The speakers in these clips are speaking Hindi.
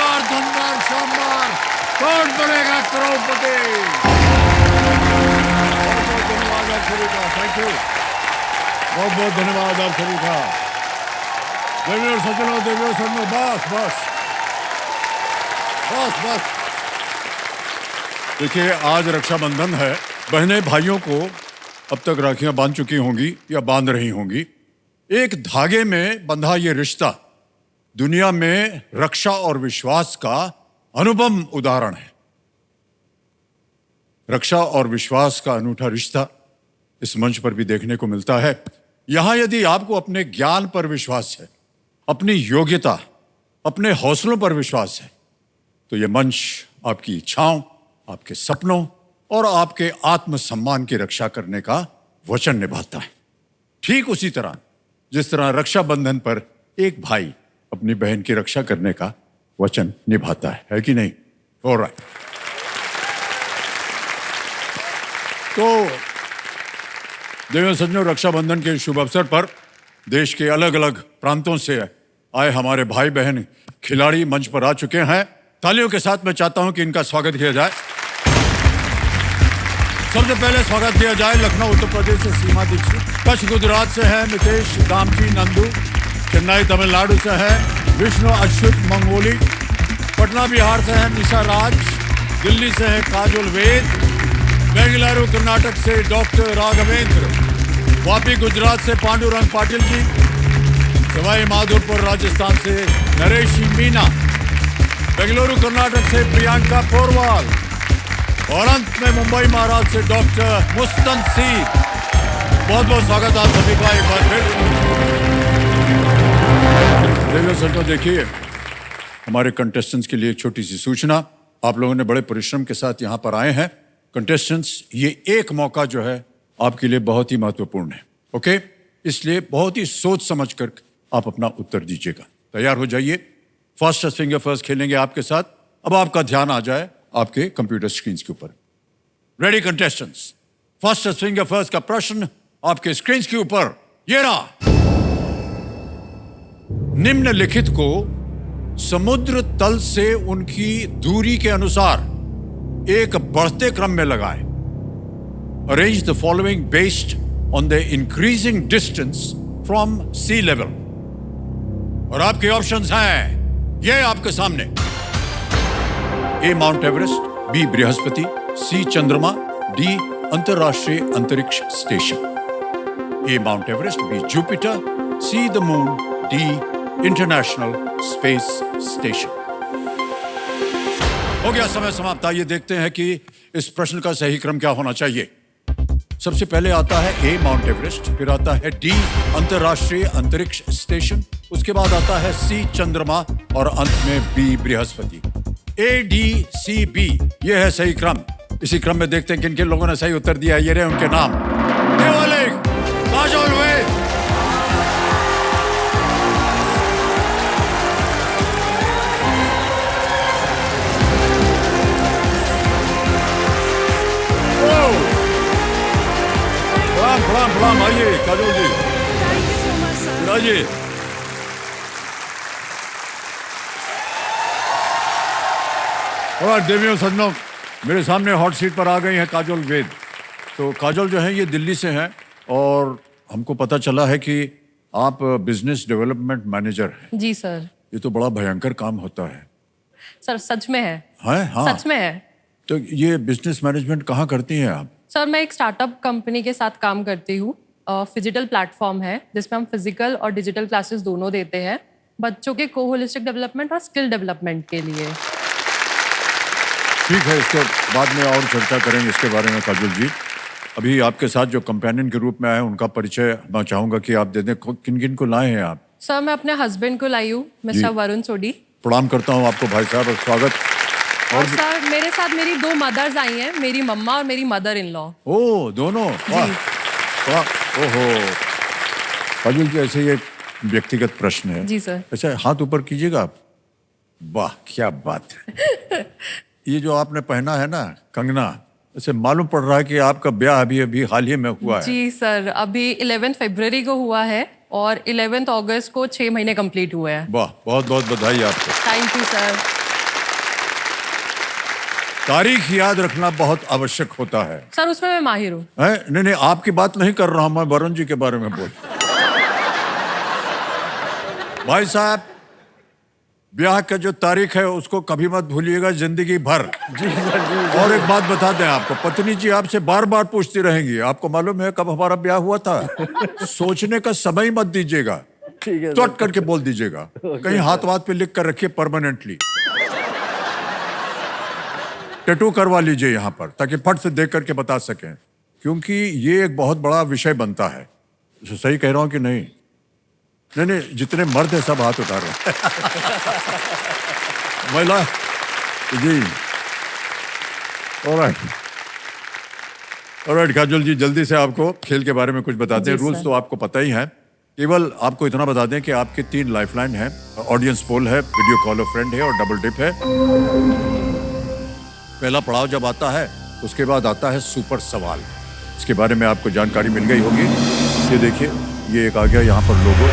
शानदार धनवान शानदार कौन बनेगा करोड़पति। बहुत धन्यवाद आप सभी का, थैंक यू, बहुत धन्यवाद आप सभी का। देवियों सज्जनों, बस बस बस बस। देखिए, आज रक्षाबंधन है। बहनें भाइयों को अब तक राखियां बांध चुकी होंगी या बांध रही होंगी। एक धागे में बंधा ये रिश्ता दुनिया में रक्षा और विश्वास का अनुपम उदाहरण है। रक्षा और विश्वास का अनूठा रिश्ता इस मंच पर भी देखने को मिलता है। यहां यदि आपको अपने ज्ञान पर विश्वास है, अपनी योग्यता, अपने हौसलों पर विश्वास है, तो यह मंच आपकी इच्छाओं, आपके सपनों और आपके आत्मसम्मान की रक्षा करने का वचन निभाता है। ठीक उसी तरह जिस तरह रक्षाबंधन पर एक भाई अपनी बहन की रक्षा करने का वचन निभाता है कि नहीं? ऑलराइट। तो देवियों सज्जनों, रक्षाबंधन के शुभ अवसर पर देश के अलग अलग प्रांतों से आए हमारे भाई बहन खिलाड़ी मंच पर आ चुके हैं। तालियों के साथ मैं चाहता हूं कि इनका स्वागत किया जाए। सबसे पहले स्वागत किया जाए लखनऊ उत्तर प्रदेश से सीमा दीक्षित, कच्छ गुजरात से है मितेश दामची नंदू, चेन्नई तमिलनाडु से है विष्णु अच्युत मंगोली, पटना बिहार से है निशा राज, दिल्ली से है काजोल वेद, बेंगलुरु कर्नाटक से डॉक्टर राघवेंद्र, वापी गुजरात से पांडुरंग पाटिल जी, सवाई माधोपुर राजस्थान से नरेश मीना, बेंगलुरु कर्नाटक से प्रियंका पोरवाल और अंत में मुंबई महाराष्ट्र से डॉक्टर मुस्तनसीर। बहुत बहुत स्वागत आप सभी का एक बार फिर। देवियों सज्जनों, देखिए, हमारे कंटेस्टेंट्स के लिए एक छोटी सी सूचना। आप लोगों ने बड़े परिश्रम के साथ यहाँ पर आए हैं। कंटेस्टेंट्स, ये एक मौका जो है आपके लिए बहुत ही महत्वपूर्ण है, ओके? इसलिए बहुत ही सोच समझ कर आप अपना उत्तर दीजिएगा। तैयार हो जाइए। फर्स्ट फिंगर फर्स्ट खेलेंगे आपके साथ। अब आपका ध्यान आ जाए आपके कंप्यूटर स्क्रीन के ऊपर। Ready contestants, first finger first का प्रश्न आपके स्क्रीन के ऊपर ये रहा। निम्नलिखित को समुद्र तल से उनकी दूरी के अनुसार एक बढ़ते क्रम में लगाएं। Arrange the following based on the increasing distance from sea level. और आपके ऑप्शंस हैं ये आपके सामने। ए माउंट एवरेस्ट, बी बृहस्पति, सी चंद्रमा, डी अंतरराष्ट्रीय अंतरिक्ष station. A Mount Everest, B Jupiter, C the moon, D International Space Station. हो गया समय समाप्त। आइए देखते हैं कि इस प्रश्न का सही क्रम क्या होना चाहिए। सबसे पहले आता है ए माउंट एवरेस्ट, फिर आता है डी अंतरराष्ट्रीय अंतरिक्ष स्टेशन, उसके बाद आता है सी चंद्रमा और अंत में बी बृहस्पति। ए डी सी बी, ये है सही क्रम। इसी क्रम में देखते हैं किन किन लोगों ने सही उत्तर दिया। ये रहे उनके नाम। काजोल वेद, प्रणाम, आइए काजोल जी। जी और देवियों सज्जनों, मेरे सामने हॉट सीट पर आ गई हैं काजोल वेद। तो काजोल जो है ये दिल्ली से हैं और हमको पता चला है कि आप बिजनेस डेवलपमेंट मैनेजर हैं। जी सर। ये तो बड़ा भयंकर काम होता है। सर सच में है। हाँ, सच में है। तो ये बिजनेस मैनेजमेंट कहाँ करती हैं आप? सर मैं एक स्टार्टअप कंपनी के साथ काम करती हूँ। फिजिटल प्लेटफॉर्म है जिसमें हम फिजिकल और डिजिटल क्लासेस दोनों देते हैं बच्चों के होलिस्टिक डेवलपमेंट और स्किल डेवलपमेंट के लिए। ठीक है, इसके बाद में और चर्चा करेंगे इसके बारे में काजोल जी। अभी आपके साथ जो कंपेनियन के रूप में आए उनका परिचय मैं चाहूंगा कि आप दे दें। किन किन को लाए हैं आप? सर मैं अपने हस्बैंड को लाई हूँ, मिस्टर वरुण सोडी। प्रणाम करता हूँ आपको भाई साहब और स्वागत। और सर मेरे साथ मेरी दो मदर्स आई हैं, मेरी मम्मा और मेरी मदर इन लॉ। ओह, दोनों? वाह, ओहो। काजोल जी, ऐसे ये व्यक्तिगत प्रश्न है। जी सर। अच्छा, हाथ ऊपर कीजिएगा आप। वाह, क्या बात है। ये जो आपने पहना है ना कंगना, ऐसे मालूम पड़ रहा है कि आपका ब्याह अभी अभी हाल ही में हुआ है। जी सर, अभी 11 फरवरी को हुआ है और 11 अगस्त को 6 महीने कंप्लीट हुए हैं। वाह, बहुत बहुत बधाई आपको। Thank you sir. तारीख याद रखना बहुत आवश्यक होता है। सर उसमें मैं माहिर हूँ। नहीं नहीं, आपकी बात नहीं कर रहा हूं मैं, वरुण जी के बारे में बोल। भाई साहब, ब्याह का जो तारीख है उसको कभी मत भूलिएगा जिंदगी भर। जी सर जी। और एक बात बता दें आपको, पत्नी जी आपसे बार बार पूछती रहेंगी, आपको मालूम है कब हमारा ब्याह हुआ था? सोचने का समय मत दीजिएगा, ठीक है त्वट करके बोल दीजिएगा। कहीं हाथ वाथ पे लिख कर रखिए परमानेंटली, टैटू करवा लीजिए यहाँ पर, ताकि फट से देख करके बता सकें, क्योंकि ये एक बहुत बड़ा विषय बनता है। सही कह रहा हूं कि नहीं? नहीं नहीं, जितने मर्द हैं सब हाथ उठा रहे हैं। महिला जी। ऑलराइट ऑलराइट, काजल जी जल्दी से आपको खेल के बारे में कुछ बताते हैं। जी, रूल्स सर। तो आपको पता ही है, केवल आपको इतना बता दें कि आपके 3 लाइफलाइन है, ऑडियंस पोल है, वीडियो कॉल अ फ्रेंड है और डबल डिप है। पहला पड़ाव जब आता है उसके बाद आता है सुपर सवाल। इसके बारे में आपको जानकारी मिल गई होगी। ये देखिए, ये एक आ गया यहाँ पर लोगो,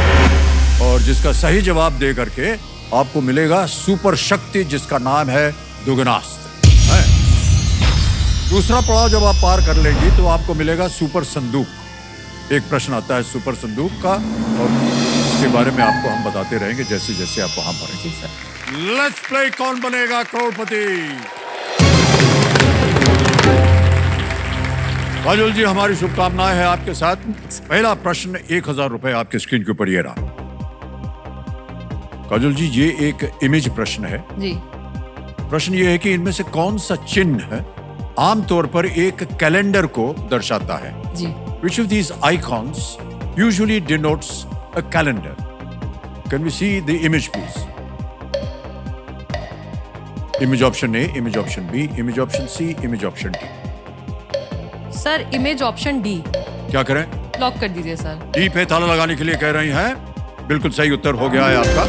और जिसका सही जवाब दे करके आपको मिलेगा सुपर शक्ति, जिसका नाम है दुगनास्त्र। दूसरा पड़ाव जब आप पार कर लेंगी तो आपको मिलेगा सुपर संदूक। एक प्रश्न आता है सुपर संदूक का, और इसके बारे में आपको हम बताते रहेंगे जैसे जैसे आप वहां पढ़ेंगे। लेट्स प्ले कौन बनेगा करोड़पति। काजल जी, हमारी शुभकामनाएं हैं आपके साथ। पहला प्रश्न 1000 रुपए आपके स्क्रीन के ऊपर ये रहा। काजल जी, ये एक इमेज प्रश्न है। जी। प्रश्न ये है कि इनमें से कौन सा चिन्ह आमतौर पर एक कैलेंडर को दर्शाता है? जी। Which of these icons usually denotes a calendar? Can we see the image, please? Image option A, image option B, image option C, image option D. Sir image option D क्या करें? लॉक कर दीजिए सर। डी पे ताला लगाने के लिए कह रही हैं। बिल्कुल सही उत्तर हो गया है आपका।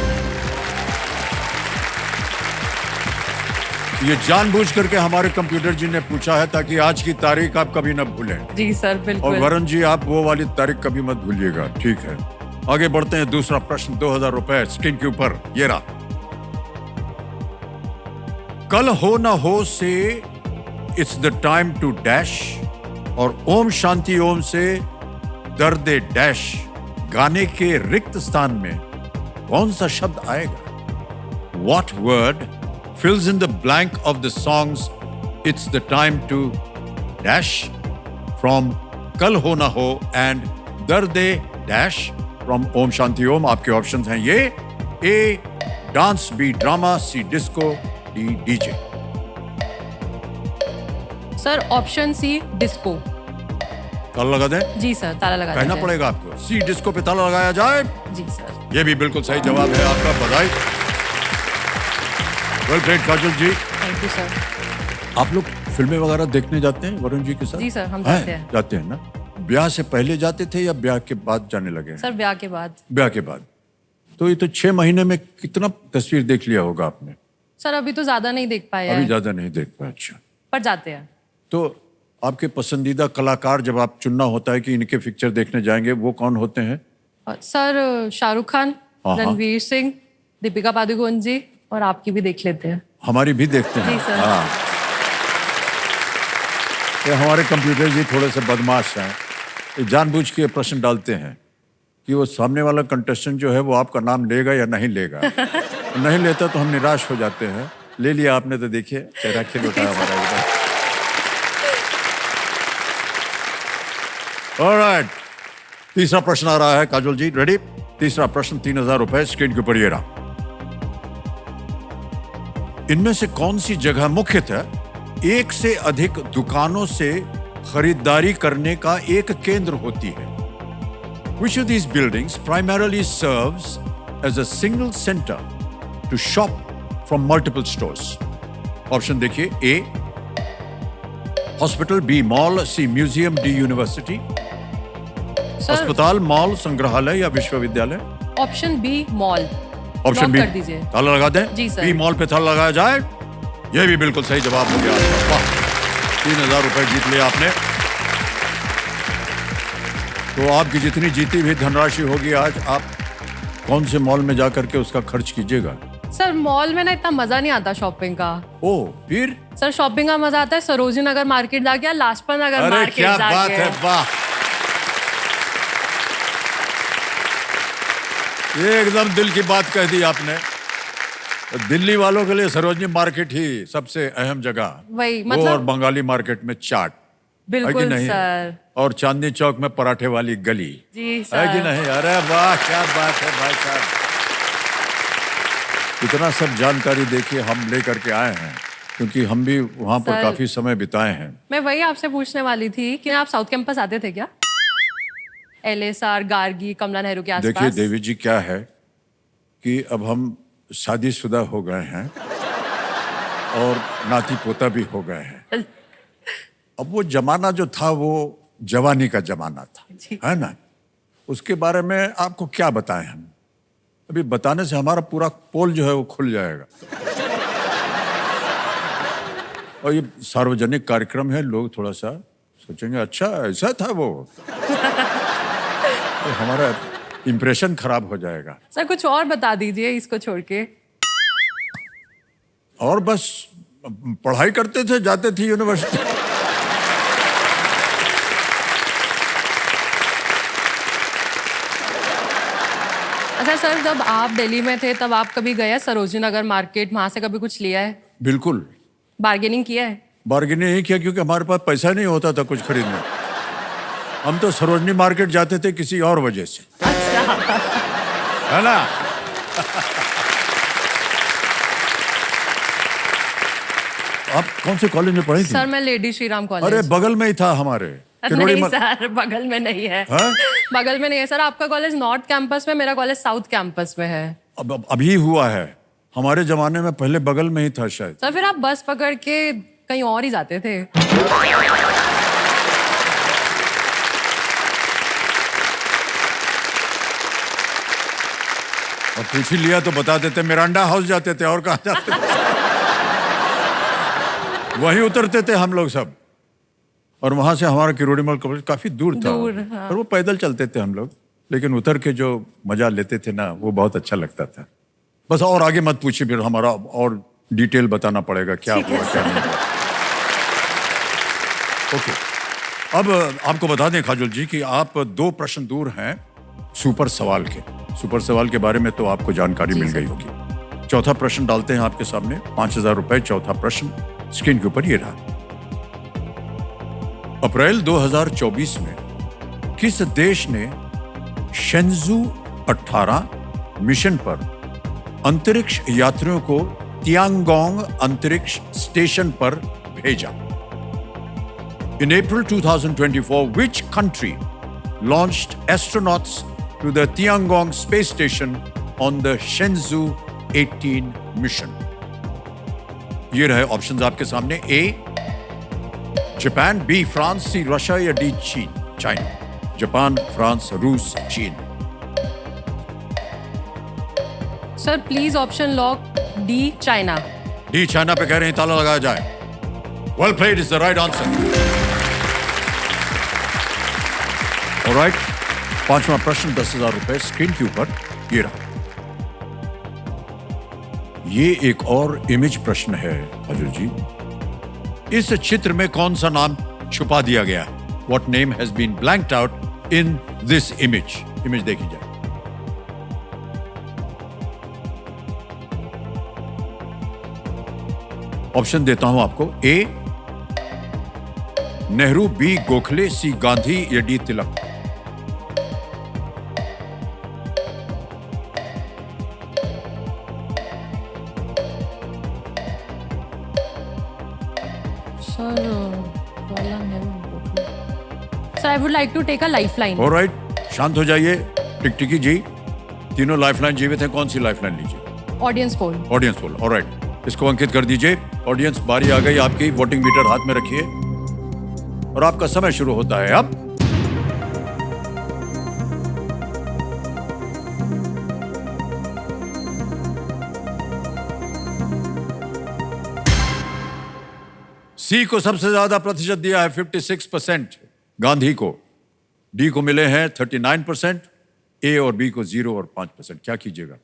ये जानबूझ करके हमारे कंप्यूटर जी ने पूछा है ताकि आज की तारीख आप कभी न भूलें। जी सर, और बिल्कुल। वरुण जी, आप वो वाली तारीख कभी मत भूलिएगा, ठीक है? आगे बढ़ते हैं। दूसरा प्रश्न 2000 रुपए स्क्रीन के ऊपर ये रहा। कल हो ना हो से it's the time to dash, और ओम शांति ओम से दर्द डैश गाने के रिक्त स्थान में कौन सा शब्द आएगा? What word fills in the blank of the songs It's the Time to Dash from Kal Ho Na Ho and Darde Dash from Om Shanti Om? आपके ऑप्शंस हैं ये: A dance, B drama, C disco, D DJ. Sir option C disco. ताला लगा दें? जी सर, ताला लगा कहना दीजिए। पड़ेगा आपको। C डिस्को पे ताला लगाया जाए। जी सर। ये भी बिल्कुल सही जवाब है आपका, बधाई। Well great Kajal ji. Thank you sir. आप लोग फिल्में वगैरह देखने जाते हैं वरुण जी के साथ? जी सर, हम जाते हैं। जाते हैं ना? ब्याह से पहले जाते थे या ब्याह के बाद जाने लगे हैं? सर ब्याह के बाद। ब्याह के बाद। तो ये तो 6 महीने में कितना तस्वीर देख लिया होगा आपने? सर अभी तो ज्यादा नहीं देख पाए अभी हैं, ज्यादा नहीं देख पाया। अच्छा, पर जाते हैं। तो आपके पसंदीदा कलाकार जब आप चुनना होता है कि इनके पिक्चर देखने जाएंगे, वो कौन होते हैं? सर शाहरुख खान, हाँ। रणवीर सिंह, दीपिका पादुकोण जी, और आपकी भी देख लेते हैं। हमारी भी देखते हैं। जी सर। हाँ। ये हमारे कंप्यूटर जी थोड़े से बदमाश हैं। ये जानबूझ के प्रश्न डालते हैं कि वो सामने वाला कंटेस्टेंट जो है वो आपका नाम लेगा या नहीं लेगा। नहीं लेता तो हम निराश हो जाते हैं। ले लिया आपने तो देखिए चेहरा खिल उठा हमारा एकदम। ऑलराइट, तीसरा प्रश्न आ रहा है काजल जी, रेडी? तीसरा प्रश्न 3000 रुपए स्क्रीन के ऊपर ये रहा। इनमें से कौन सी जगह मुख्यतः एक से अधिक दुकानों से खरीदारी करने का एक केंद्र होती है? Which of these buildings primarily serves as a single center to shop from multiple stores? Option देखिए: A hospital, B mall, C museum, D university. Sir अस्पताल, मॉल, संग्रहालय या विश्वविद्यालय? Option B mall. Option lock B कर दीजिए। ताला लगा दें? जी सर। बी मॉल पे ताला लगाया जाए। यह भी बिल्कुल सही जवाब हो गया आपका। वाह, 3000 रुपए जीत लिया आपने। तो आपकी जितनी जीती हुई धनराशि होगी आज आप कौन से मॉल में जाकर के उसका खर्च कीजिएगा? सर मॉल में ना इतना मजा नहीं आता शॉपिंग का। ओ फिर? सर शॉपिंग का मजा आता है सरोजिनी नगर मार्केट जाके या लाजपत नगर अरे मार्केट क्या जाके। बात है, वाह! ये एकदम दिल की बात कह दी आपने। दिल्ली वालों के लिए सरोजनी मार्केट ही सबसे अहम जगह। वही वो मतलब और बंगाली मार्केट में चाट, है कि बिल्कुल नहीं? सर। और चांदनी चौक में पराठे वाली गली, जी है सर। कि नहीं? अरे वाह, क्या बात है भाई साहब! इतना सब जानकारी देखिए हम लेकर के आए हैं, क्योंकि हम भी वहाँ पर सर, काफी समय बिताए हैं। मैं वही आपसे पूछने वाली थी कि आप साउथ कैंपस आते थे क्या? LSR, गार्गी, कमला नेहरू के आसपास। देखिए देवी जी, क्या है कि अब हम शादीशुदा हो गए हैं और नाती पोता भी हो गए हैं। अब वो जमाना जो था वो जवानी का जमाना था, जी। है ना? उसके बारे में आपको क्या बताएं हम? अभी बताने से हमारा पूरा पोल जो है वो खुल जाएगा। और ये सार्वजनिक कार्यक्रम है, लोग थोड़ा सा सोचेंगे अच्छा ऐसा था वो, तो हमारा इंप्रेशन खराब हो जाएगा। सर कुछ और बता दीजिए इसको छोड़ के। और बस पढ़ाई करते थे, जाते थे यूनिवर्सिटी। अच्छा सर, जब आप दिल्ली में थे तब आप कभी गए सरोजिनी नगर मार्केट, वहां से कभी कुछ लिया है? बिल्कुल। बार्गेनिंग किया है? बार्गेनिंग नहीं किया, क्योंकि हमारे पास पैसा नहीं होता था कुछ खरीदने। हम तो सरोजनी मार्केट जाते थे किसी और वजह से, अच्छा। है ना? आप कौन से कॉलेज में पढ़ी थी? सर मैं लेडी श्रीराम कॉलेज। अरे बगल में ही था हमारे। नहीं सर, बगल में नहीं है। हाँ? बगल में नहीं है सर, आपका कॉलेज नॉर्थ कैंपस में, मेरा कॉलेज साउथ कैंपस में है। अब अभी हुआ है, हमारे जमाने में पहले बगल में ही था शायद। सर फिर आप बस पकड़ के कहीं और ही जाते थे। और पूछ ही लिया तो बता देते, मिरांडा हाउस जाते थे, और कहाँ जाते थे? वहीं उतरते थे हम लोग सब। और वहां से हमारा किरोड़ीमल कॉलेज काफी दूर था, हाँ। और वो पैदल चलते थे हम लोग, लेकिन उतर के जो मजा लेते थे ना, वो बहुत अच्छा लगता था। बस और आगे मत पूछिए, फिर हमारा और डिटेल बताना पड़ेगा क्या हुआ क्या नहीं हुआ। ओके, अब आपको बता दें काजोल जी कि आप 2 प्रश्न दूर हैं सुपर सवाल के। सुपर सवाल के बारे में तो आपको जानकारी मिल गई होगी। चौथा प्रश्न डालते हैं आपके सामने, 5,000 रुपए। चौथा प्रश्न स्क्रीन के ऊपर ये रहा। अप्रैल 2024 में किस देश ने शेंजू 18 मिशन पर अंतरिक्ष यात्रियों को तियांगोंग अंतरिक्ष स्टेशन पर भेजा? In April 2024, which country launched astronauts to the Tiangong space station on the Shenzhou 18 mission? ये रहे ऑप्शंस आपके सामने। A Japan, B France, C Russia या D चीन, चाइना। जापान, फ्रांस, रूस, चीन। Sir please option lock D China. D China पे कह रहे हैं, ताला लगाया जाए। Well played is the right answer. Alright, 5वां प्रश्न 10,000 रुपए स्क्रीन के ऊपर ये रहा। ये एक और इमेज प्रश्न है अजय जी। इस चित्र में कौन सा नाम छुपा दिया गया? What name has been blanked out in this image? Image देखी जाए। ऑप्शन देता हूं आपको। A Nehru, B Gokhale, C Gandhi या D Tilak. Sir I would like to take a lifeline. Alright, शांत हो जाइए। टिकटिकी जी, तीनों लाइफलाइन जीवित हैं, कौन सी लाइफलाइन लीजिए? Audience poll. Audience poll, alright, इसको अंकित कर दीजिए। ऑडियंस, बारी आ गई आपकी। वोटिंग मीटर हाथ में रखिए और आपका समय शुरू होता है अब। सी को सबसे ज्यादा प्रतिशत दिया है 56%, गांधी को। डी को मिले हैं 39%, ए और बी को 0 और 5%। क्या कीजिएगा?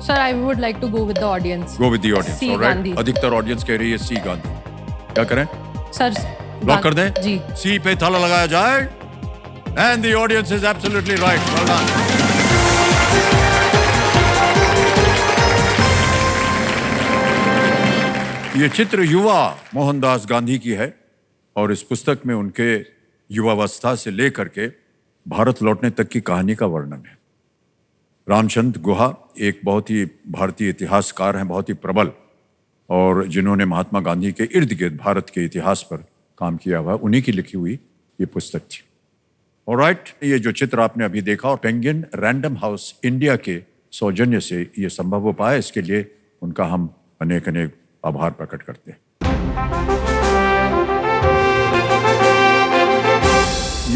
Sir, I would like to go with the audience. Go with the audience, C alright. Gandhi. अधिकतर ऑडियंस कह रही है सी गांधी। क्या करें? Sir, ब्लॉक कर दें? जी। सी पे ताला लगाया जाए। And the audience is absolutely right. Well done. ये चित्र युवा मोहनदास गांधी की है और इस पुस्तक में उनके युवावस्था से लेकर के भारत लौटने तक की कहानी का वर्णन है। रामचंद्र गुहा एक बहुत ही भारतीय इतिहासकार हैं, बहुत ही प्रबल, और जिन्होंने महात्मा गांधी के इर्द गिर्द भारत के इतिहास पर काम किया हुआ, उन्हीं की लिखी हुई ये पुस्तक थी। ऑलराइट, ये जो चित्र आपने अभी देखा और पेंगुइन रैंडम हाउस इंडिया के सौजन्य से ये संभव हो पाया, इसके लिए उनका हम अनेक अनेक आभार प्रकट करते हैं।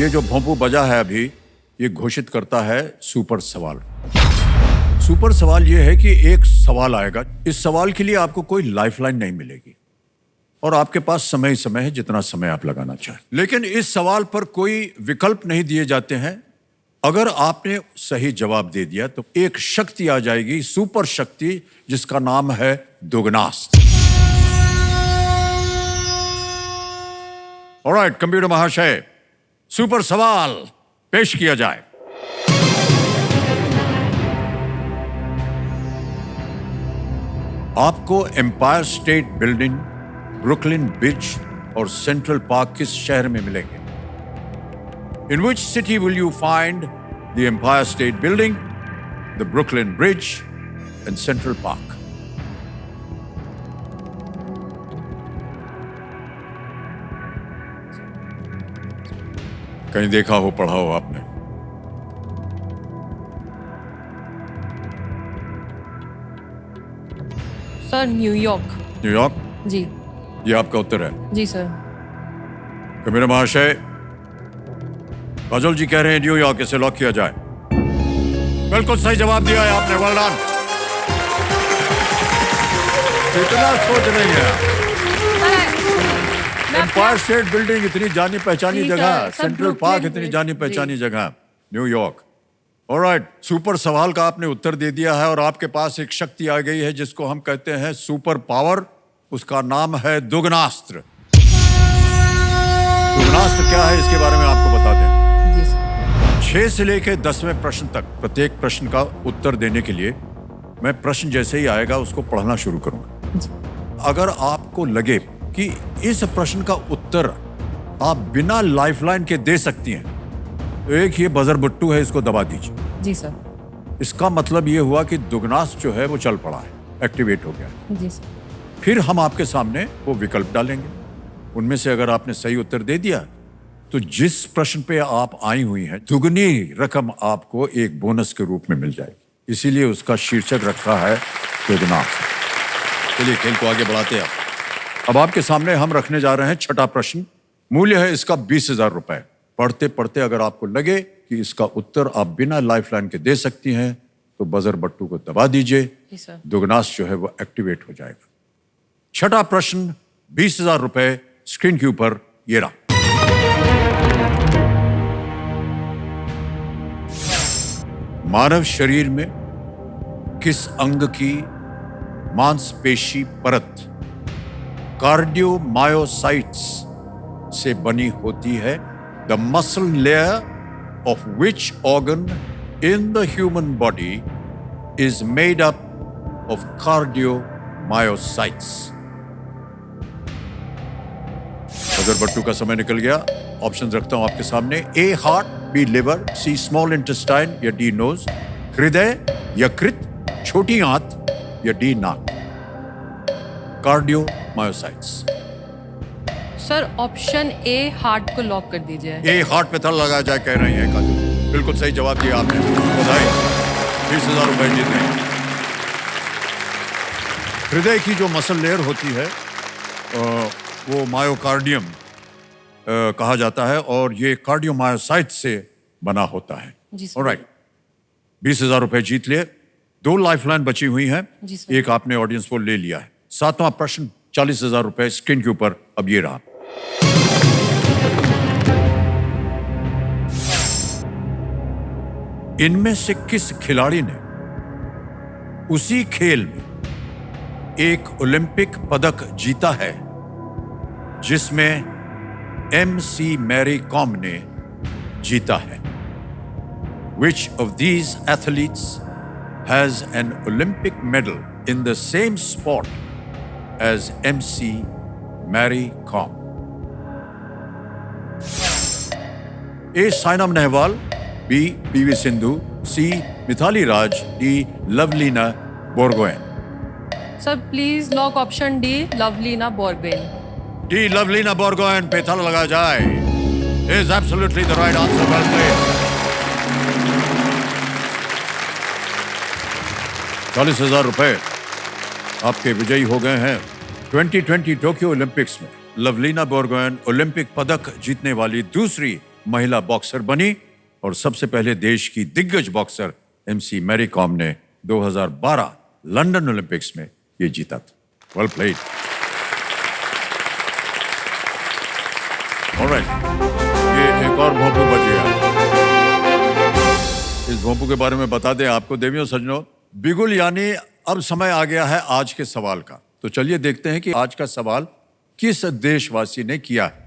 ये जो भोंपू बजा है अभी, ये घोषित करता है सुपर सवाल। सुपर सवाल ये है कि एक सवाल आएगा, इस सवाल के लिए आपको कोई लाइफलाइन नहीं मिलेगी और आपके पास समय ही समय है, जितना समय आप लगाना चाहें। लेकिन इस सवाल पर कोई विकल्प नहीं दिए जाते हैं। अगर आपने सही जवाब दे दिया तो एक शक्ति आ जाएगी, सुपर शक्ति, जिसका नाम है दुगनास्त्र। ऑलराइट, कंप्यूटर महाशय, सुपर सवाल पेश किया जाए। आपको Empire State Building, Brooklyn Bridge और सेंट्रल पार्क किस शहर में मिलेंगे? In which city will you find the Empire State Building, the Brooklyn Bridge, and Central Park? कहीं देखा हो, पढ़ा हो आपने? Sir, New York. न्यूयॉर्क? जी। ये आपका उत्तर है? जी सर। मेरे महाशय, काजोल जी कह रहे हैं न्यूयॉर्क, इसे लॉक किया जाए। बिल्कुल सही जवाब दिया है आपने, वेल डन। इतना सोच रही है। एम्पायर स्टेट बिल्डिंग इतनी जानी पहचानी जी जगह, सर, सेंट्रल ब्रुकलिन पार्क इतनी ब्रिज, जानी जी। पहचानी जगह, न्यूयॉर्क। ऑलराइट, सुपर सवाल का आपने उत्तर दे दिया है और आपके पास एक शक्ति आ गई है जिसको हम कहते हैं सुपर पावर। उसका नाम है दुगनास्त्र। दुगनास्त्र क्या है, इसके बारे में आपको बता दें। जी सर। 6 से लेकर 10वें प्रश्न तक प्रत्येक प्रश्न का उत्तर देने के लिए मैं प्रश्न जैसे ही आएगा उसको पढ़ना शुरू करूंगा। अगर आपको लगे कि इस प्रश्न का उत्तर आप बिना लाइफलाइन के दे सकती हैं तो एक ये बजर बट्टू है, इसको दबा दीजिए। जी सर। इसका मतलब ये हुआ कि दुगनास्त्र जो है वो चल पड़ा है, एक्टिवेट हो गया है। जी सर। फिर हम आपके सामने वो विकल्प डालेंगे, उनमें से अगर आपने सही उत्तर दे दिया तो जिस प्रश्न पे आप आई हुई हैं दुगनी रकम आपको एक बोनस के रूप में मिल जाएगी। इसीलिए उसका शीर्षक रखा है दुगनास्त्र। चलिए खेल को आगे बढ़ाते हैं। अब आपके सामने हम रखने जा रहे हैं छठा प्रश्न। मूल्य है इसका 20,000 रुपए। पढ़ते पढ़ते अगर आपको लगे कि इसका उत्तर आप बिना लाइफलाइन के दे सकती हैं तो बजर बट्टू को दबा दीजिए। जी सर। दुगनास्त्र जो है वो एक्टिवेट हो जाएगा। छठा प्रश्न, 20,000 रुपए स्क्रीन के ऊपर ये रहा। मानव शरीर में किस अंग की मांसपेशी परत कार्डियोमायोसाइट्स से बनी होती है? The muscle layer of which organ in the human body is made up of cardiomyocytes? अगर बट्टू का समय निकल गया, ऑप्शन रखता हूं आपके सामने। A heart, B liver, C small intestine या डी नोज, हृदय, यकृत, छोटी आंत या डी नाक। Cardiomyocytes. Sir, option A heart को लॉक कर दीजिए। ए हार्ट पे ताला लगाया जाए कह रही है काजल। बिल्कुल सही जवाब दिया आपने, बधाई। 20,000 रुपए जीत गए। हृदय की जो मसल लेयर होती है वो मायोकार्डियम कहा जाता है और ये कार्डियोमायोसाइट से बना होता है। जी सर। ऑलराइट, 20,000 रुपए जीत लिए। 2 लाइफलाइन बची हुई हैं, जी सर। एक आपने ऑडियंस को ले लिया है। 7वां प्रश्न, 40,000 रुपए स्क्रीन के ऊपर अब ये रहा। इनमें से किस खिलाड़ी ने उसी खेल में एक ओलंपिक पदक जीता है जिसमें MC मैरी कॉम ने जीता है? Which of these athletes has an Olympic medal in the same sport as MC Mary Kom? A. Sainam Nehwal, B. PV Sindhu, C. Mithali Raj, D. Lovelina Borgohain. Sir please lock option D Lovlina Borgohain. D. Lovelina Borgohain पे ताला लगाया जाए। Is absolutely the right answer. Well played. 40,000 रुपए आपके विजयी हो गए हैं। 2020 टोक्यो ओलंपिक्स में लवलीना बोरगोहेन ओलंपिक पदक जीतने वाली दूसरी महिला बॉक्सर बनी और सबसे पहले देश की दिग्गज बॉक्सर MC मैरी कॉम ने 2012 लंदन ओलंपिक्स में ये जीता था। Well played. ऑलराइट, ये एक और भोंपू बच गया। इस भोंपू के बारे में बता दें आपको देवियों सज्जनों, बिगुल यानी अब समय आ गया है आज के सवाल का। तो चलिए देखते हैं कि आज का सवाल किस देशवासी ने किया है।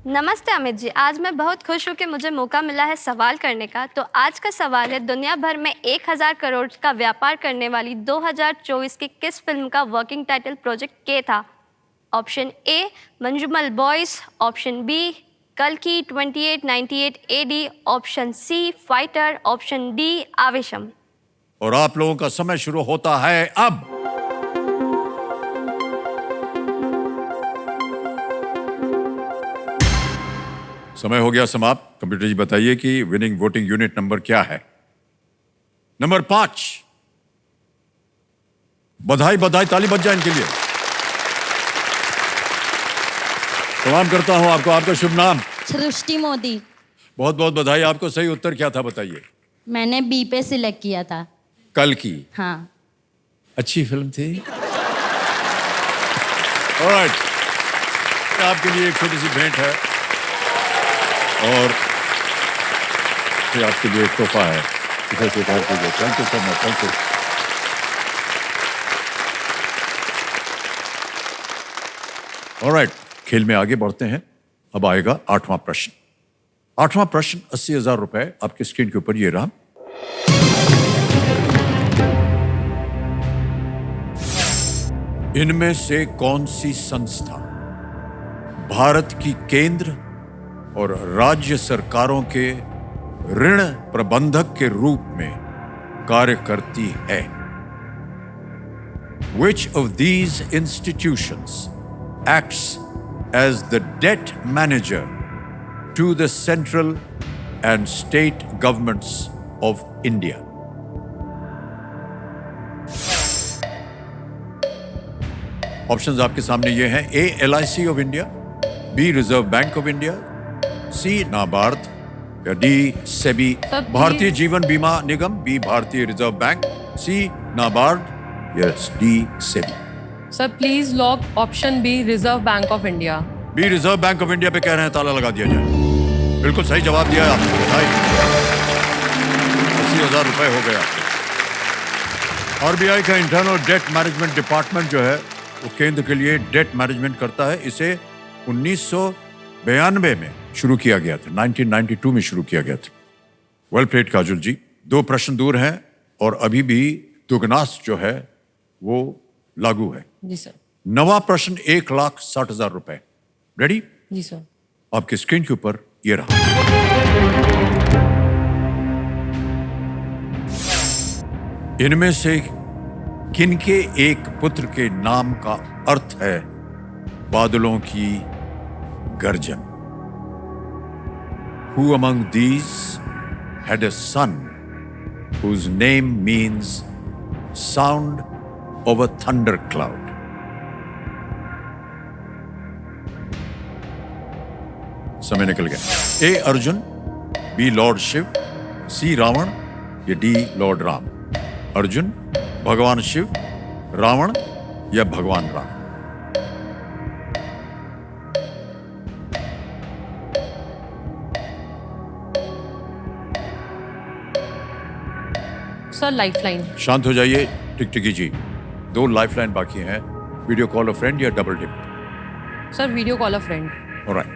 नमस्ते अमित जी, आज मैं बहुत खुश हूँ कि मुझे मौका मिला है सवाल करने का। तो आज का सवाल है, दुनिया भर में 1000 करोड़ का व्यापार करने वाली 2024 की किस फिल्म का वर्किंग टाइटल प्रोजेक्ट के था? Option A Manjummel boys, option B कल्कि 2898 AD, option C fighter, option D Aavesham. और आप लोगों का समय शुरू होता है अब। समय हो गया समाप्त। कंप्यूटर जी बताइए कि विनिंग वोटिंग यूनिट नंबर क्या है? नंबर 5। बधाई बधाई, ताली बज जाए इनके लिए। प्रणाम करता हूं आपको। आपका शुभ नाम? सृष्टि मोदी। बहुत बहुत बधाई आपको। सही उत्तर क्या था बताइए? मैंने बी पे सिलेक्ट किया था। कल की? हाँ। अच्छी फिल्म थी। ऑलराइट, आपके लिए एक छोटी सी भेंट है और ये आपके लिए एक तोहफा है। इसे स्वीकार कीजिए। Thank you so much. Thank you. Alright, खेल में आगे बढ़ते हैं। अब आएगा 8वां प्रश्न। 8वां प्रश्न 80,000 रुपए आपकी स्क्रीन के ऊपर ये रहा। इनमें से कौन सी संस्था भारत की केंद्र और राज्य सरकारों के ऋण प्रबंधक के रूप में कार्य करती है? Which of these institutions acts as the debt manager to the central and state governments of India? Options आपके सामने ये हैं। A. LIC of India, B. Reserve Bank of India, C. NABARD, या D. सेबी भारतीय जीवन बीमा निगम, B. भारतीय reserve bank, C. NABARD, yes D. SEBI. Sir please lock option B Reserve Bank of India. B. Reserve Bank of India पे कह रहे हैं ताला लगा दिया जाए। बिल्कुल सही जवाब दिया है आपने। बधाई। 80,000 रुपए हो गया। RBI का इंटरनल डेट मैनेजमेंट डिपार्टमेंट जो है वो केंद्र के लिए डेट मैनेजमेंट करता है। इसे 1992 में शुरू किया गया था। 1992 में शुरू किया गया था। वेल प्लेड काजुल जी। 2 प्रश्न दूर हैं और अभी भी दुगनास जो है वो लागू है। जी सर। 9वां प्रश्न 1,60,000 रुपए। रेडी? जी सर। आपके स्क्रीन के ऊपर ये रहा। इनमें से किनके एक पुत्र के नाम का अर्थ है बादलों की गर्जन? Who among these had a son whose name means sound of a thundercloud? समय निकल गया। A. Arjun, B. Lord Shiv, C. Ravan, या D. लॉर्ड राम। अर्जुन भगवान शिव, रावण या भगवान राम? Sir lifeline. शांत हो जाइए टिकटिकी जी, 2 लाइफलाइन बाकी हैं, वीडियो कॉल अ फ्रेंड या double dip? Sir video call a friend. Alright,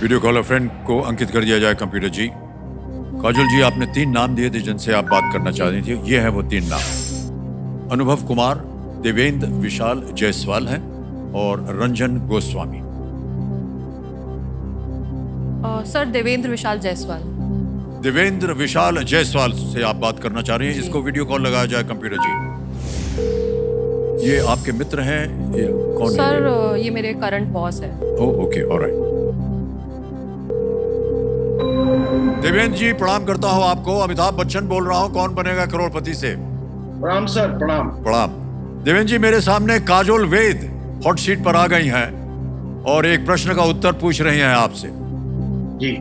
video call a friend को अंकित कर दिया जाए कंप्यूटर जी। काजोल जी, आपने 3 नाम दिए थे जिनसे आप बात करना चाह रही थी, ये हैं वो 3 नाम। अनुभव कुमार, देवेंद्र विशाल जायसवाल हैं और रंजन गोस्वामी। सर देवेंद्र विशाल जायसवाल। देवेंद्र विशाल जायसवाल से आप बात करना चाह रही हैं, इसको वीडियो कॉल लगाया जाए कंप्यूटर जी। ये आपके मित्र हैं, ये कौन है? सर ये मेरे करंट बॉस है। Okay, alright. देवेंद्र जी, प्रणाम करता हूं आपको। अमिताभ बच्चन बोल रहा हूं, कौन बनेगा करोड़पति से। प्रणाम सर, प्रणाम। प्रणाम। देवेंद्र जी, मेरे सामने काजोल वेद हॉट सीट पर आ गई हैं और एक प्रश्न का उत्तर पूछ रही हैं आपसे। जी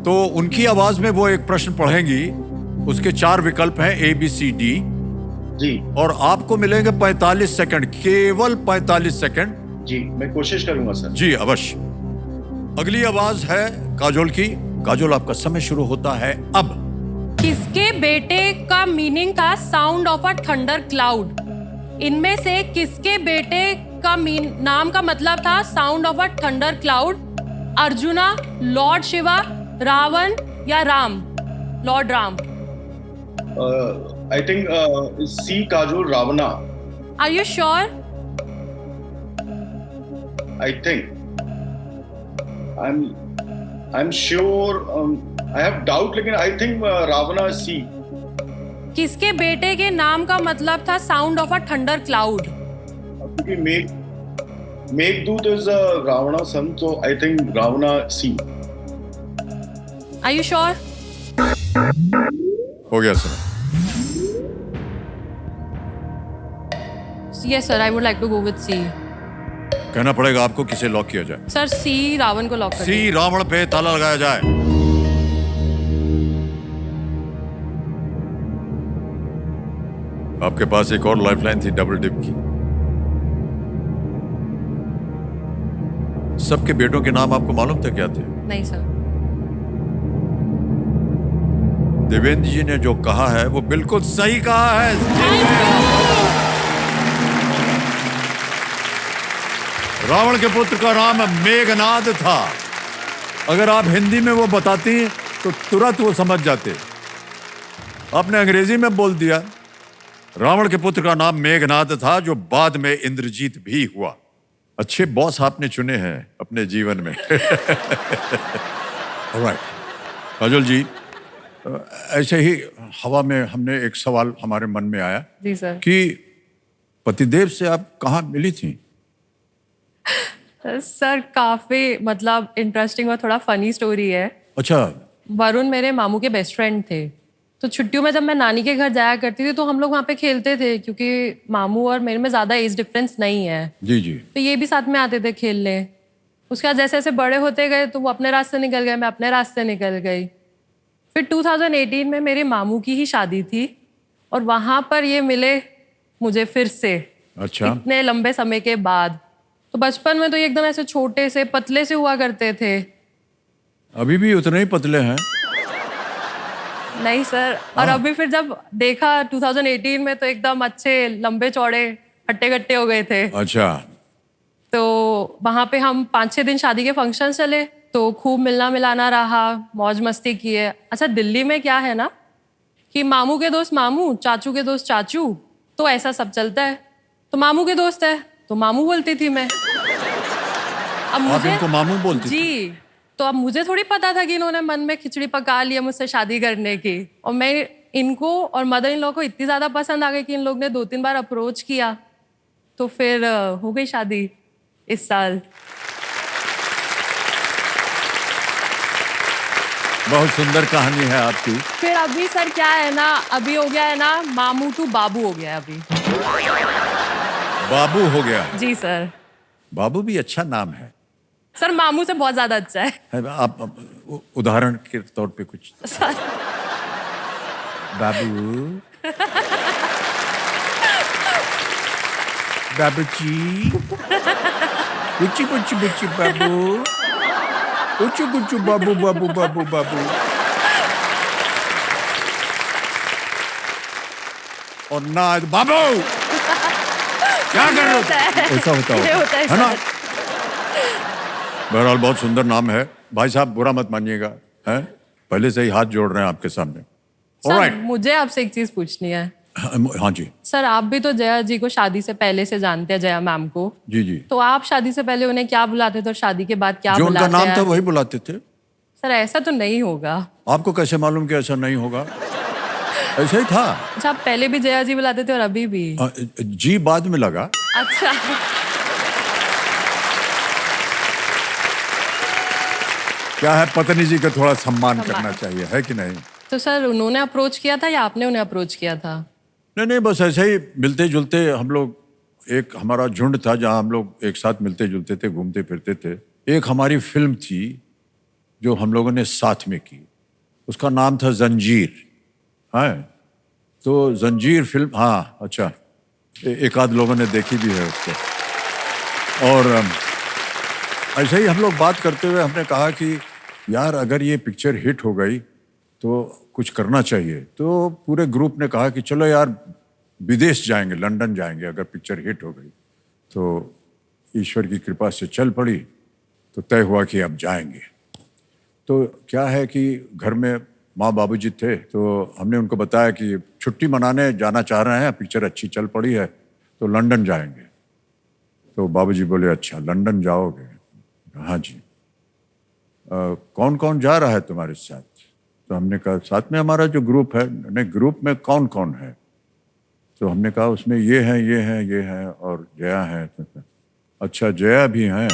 तो उनकी आवाज में वो एक प्रश्न पढ़ेंगी, उसके 4 विकल्प हैं ABCD, जी और आपको मिलेंगे 45 सेकंड, केवल 45 सेकंड। जी, मैं कोशिश करूंगा सर। जी अवश्य। अगली आवाज है काजोल की। काजोल, आपका समय शुरू होता है अब। किसके बेटे का मीनिंग था sound of a thunder cloud? इनमें से किसके बेटे का नाम का मतलब था sound of a thunder cloud? Arjuna, lord Shiva, Ravan या Ram? Lord Ram. I think C Kajol, Ravana. Are you sure? I think I am sure. I have doubt, लेकिन आई थिंक रावणा सी। किसके बेटे के नाम का मतलब था sound of a thunder cloud? क्योंकि Meghdoot is Ravana son, so I think Ravana C. Are you sure? हो गया sir. Yes sir, I would like to go with C. कहना पड़ेगा आपको किसे लॉक किया जाए। सर सी, रावण को लॉक कर सी, रावण पे ताला लगाया जाए। आपके पास एक और लाइफलाइन थी डबल डिप की। सबके बेटों के नाम आपको मालूम था क्या थे? नहीं सर। देवेंद्र जी ने जो कहा है वो बिल्कुल सही कहा है। रावण के पुत्र का नाम मेघनाद था। अगर आप हिंदी में वो बताती तो तुरंत वो समझ जाते। आपने अंग्रेजी में बोल दिया। रावण के पुत्र का नाम मेघनाद था, जो बाद में इंद्रजीत भी हुआ। अच्छे बॉस आपने चुने हैं अपने जीवन में। ऑलराइट काजोल जी, ऐसे ही हवा में हमने एक सवाल हमारे मन में आया जी सर। कि पतिदेव से आप कहाँ मिली थी? सर काफी मतलब इंटरेस्टिंग और थोड़ा फनी स्टोरी है। अच्छा। वरुण मेरे मामू के बेस्ट फ्रेंड थे, तो छुट्टियों में जब मैं नानी के घर जाया करती थी तो हम लोग वहाँ पे खेलते थे, क्योंकि मामू और मेरे में ज़्यादा एज डिफरेंस नहीं है। जी जी। तो ये भी साथ में आते थे खेलने। उसके बाद जैसे जैसे बड़े होते गए तो वो अपने रास्ते निकल गए, मैं अपने रास्ते निकल गई। फिर 2018 में मेरे मामू की ही शादी थी और वहाँ पर ये मिले मुझे फिर से। अच्छा। इतने लंबे समय के बाद। तो बचपन में तो ये एकदम ऐसे छोटे से पतले से हुआ करते थे। अभी भी उतने ही पतले हैं? नहीं सर। और अभी फिर जब देखा 2018 में तो एकदम अच्छे लंबे चौड़े हट्टे कट्टे हो गए थे। अच्छा। तो वहाँ पे हम 5-6 दिन शादी के फंक्शन चले, तो खूब मिलना मिलाना रहा, मौज मस्ती किए। अच्छा, दिल्ली में क्या है ना कि मामू के दोस्त मामू, चाचू के दोस्त चाचू, तो ऐसा सब चलता है। तो मामू के दोस्त है तो मामू बोलती थी मैं। अब आप इनको मामू बोलती थी? जी। तो अब मुझे थोड़ी पता था कि इन्होंने मन में खिचड़ी पका लिया मुझसे शादी करने की। और मैं इनको और मदर इन लॉ को इतनी ज़्यादा पसंद आ गई कि इन लोग ने 2-3 बार अप्रोच किया, तो फिर हो गई शादी इस साल। बहुत सुंदर कहानी है आपकी। फिर अभी सर क्या है ना, अभी हो गया है ना मामू टू बाबू हो गया है अभी। बाबू हो गया है? जी सर। बाबू भी अच्छा नाम है सर, मामू से बहुत ज्यादा अच्छा है। आप उदाहरण के तौर पे कुछ? सर बाबू। बाबूजी कुची कुची कुची बाबू कुचू कुचू बाबू बाबू बाबू बाबू। और ना बाबू क्या कर रहे हो? ऐसा होता ये होता है है ना? सर। बहरहाल बहुत सुंदर नाम है भाई साहब, बुरा मत मानिएगा, हैं? पहले से ही हाथ जोड़ रहे हैं आपके सामने। सर ऑलराइट, मुझे आपसे एक चीज पूछनी है। हाँ जी सर आप भी तो जया जी को शादी से पहले से जानते हैं, जया मैम को। जी जी। तो आप शादी से पहले उन्हें क्या बुलाते थे और शादी के बाद क्या जो उनका बुलाते नाम हैं? था वही बुलाते थे। सर ऐसा तो नहीं होगा। आपको कैसे मालूम कि ऐसा नहीं होगा? ऐसा ही था। अच्छा आप पहले भी जया जी बुलाते थे और अभी भी? जी बाद में लगा। अच्छा क्या है, पत्नी जी का थोड़ा सम्मान करना चाहिए, है कि नहीं? तो सर उन्होंने अप्रोच किया था या आपने उन्हें अप्रोच किया था? नहीं नहीं, बस ऐसे ही मिलते जुलते हम लोग, एक हमारा झुंड था जहाँ हम लोग एक साथ मिलते जुलते थे, घूमते फिरते थे। एक हमारी फिल्म थी जो हम लोगों ने साथ में की, उसका नाम था जंजीर। है तो जंजीर फिल्म, हाँ अच्छा, एक आध लोगों ने देखी भी है उसको। और ऐसे ही हम लोग बात करते हुए हमने कहा कि यार अगर ये पिक्चर हिट हो गई तो कुछ करना चाहिए। तो पूरे ग्रुप ने कहा कि चलो यार विदेश जाएंगे, लंदन जाएंगे अगर पिक्चर हिट हो गई। तो ईश्वर की कृपा से चल पड़ी, तो तय हुआ कि अब जाएंगे। तो क्या है कि घर में माँ बाबूजी थे, तो हमने उनको बताया कि छुट्टी मनाने जाना चाह रहे हैं, पिक्चर अच्छी चल पड़ी है तो लंदन जाएंगे। तो बाबूजी बोले अच्छा लंदन जाओगे? हाँ जी। कौन कौन जा रहा है तुम्हारे साथ? तो हमने कहा साथ में हमारा जो ग्रुप है। नहीं, ग्रुप में कौन कौन है? तो हमने कहा उसमें ये हैं ये हैं ये हैं और जया है। अच्छा जया भी हैं।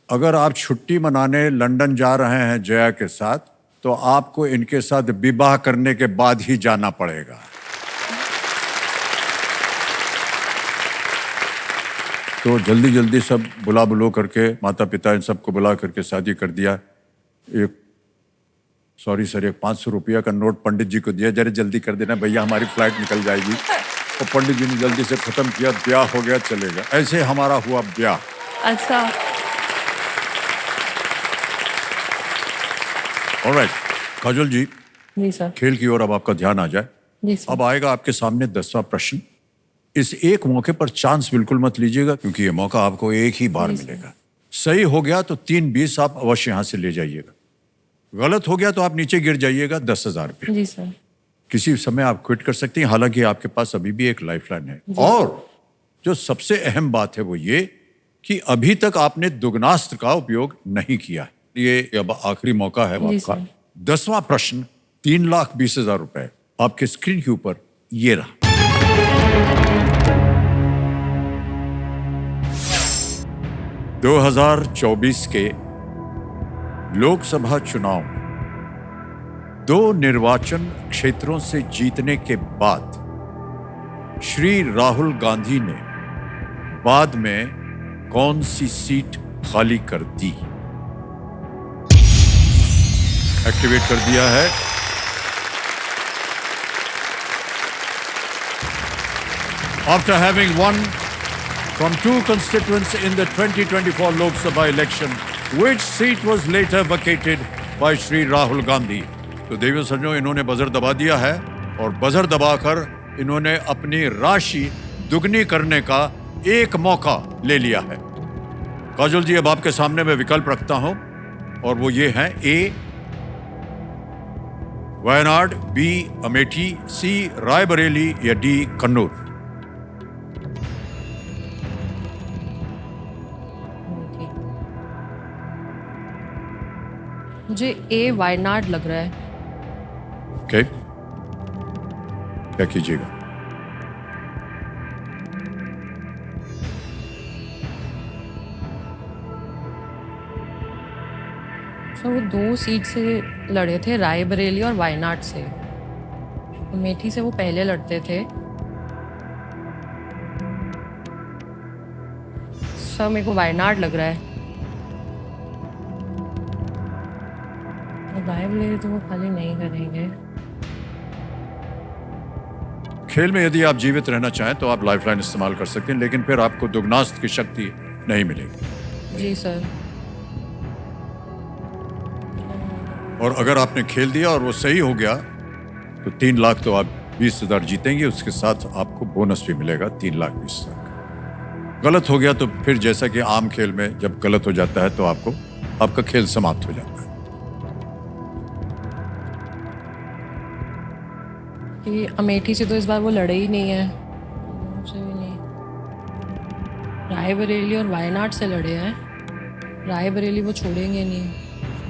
अगर आप छुट्टी मनाने लंदन जा रहे हैं जया के साथ, तो आपको इनके साथ विवाह करने के बाद ही जाना पड़ेगा। तो जल्दी जल्दी सब बुला बुलो करके, माता पिता इन सबको बुला करके शादी कर दिया। एक सॉरी सर, एक 500 रुपया का नोट पंडित जी को दिया, जरा जल्दी कर देना भैया हमारी फ्लाइट निकल जाएगी। और पंडित जी ने जल्दी से खत्म किया, ब्याह हो गया, चलेगा। ऐसे हमारा हुआ ब्याह। अच्छा ऑलराइट काजल जी, जी सर। खेल की ओर अब आपका ध्यान आ जाए। जी सर। अब आएगा आपके सामने 10वां प्रश्न। इस एक मौके पर चांस बिल्कुल मत लीजिएगा, क्योंकि ये मौका आपको एक ही बार मिलेगा। सही हो गया तो 3-20 आप अवश्य यहां से ले जाइएगा। गलत हो गया तो आप नीचे गिर जाइएगा 10,000 पे। जी सर। किसी समय आप क्विट कर सकती हैं, हालांकि आपके पास अभी भी एक लाइफलाइन है। और जो सबसे अहम बात है वो ये कि अभी तक आपने दुगनास्त्र का उपयोग नहीं किया। ये अब आखिरी मौका है जी आपका। सर। 10वां प्रश्न 3,20,000 रुपए आपके स्क्रीन के ऊपर ये रहा। ...2024 के लोकसभा चुनाव में 2 निर्वाचन क्षेत्रों से जीतने के बाद श्री राहुल गांधी ने बाद में कौन सी सीट खाली कर दी? एक्टिवेट कर दिया है। After having won from 2 constituents in the 2024 Lok Sabha election, which seat was later vacated by Shri Rahul Gandhi? तो देवियों सज्जनों, इन्होंने बजर दबा दिया है और बजर दबाकर इन्होंने अपनी राशि दुगनी करने का एक मौका ले लिया है। काजल जी, अब आपके सामने मैं विकल्प रखता हूं और वो ये हैं: ए वायनाड, बी अमेठी, सी रायबरेली या डी कन्नौज। मुझे ए वायनाड लग रहा है। ओके, क्या कीजिएगा? सर वो 2 सीट से लड़े थे, रायबरेली और वायनाड से। अमेठी से वो पहले लड़ते थे। सर मेरे को वायनाड लग रहा है। रायबरेली तो वो खाली नहीं करेंगे। खेल में यदि आप जीवित रहना चाहें तो आप लाइफलाइन इस्तेमाल कर सकते हैं, लेकिन फिर आपको दुगनास्त की शक्ति नहीं मिलेगी। जी सर। और अगर आपने खेल दिया और वो सही हो गया तो 3 लाख तो आप 20,000 जीतेंगे, उसके साथ आपको बोनस भी मिलेगा 3,20,000 का। गलत हो गया तो फिर जैसा कि आम खेल में जब गलत हो जाता है तो आपका खेल समाप्त हो जाता है। कि अमेठी से तो इस बार वो लड़े ही नहीं है, से भी नहीं। रायबरेली और वायनाड से लड़े हैं। रायबरेली वो छोड़ेंगे नहीं,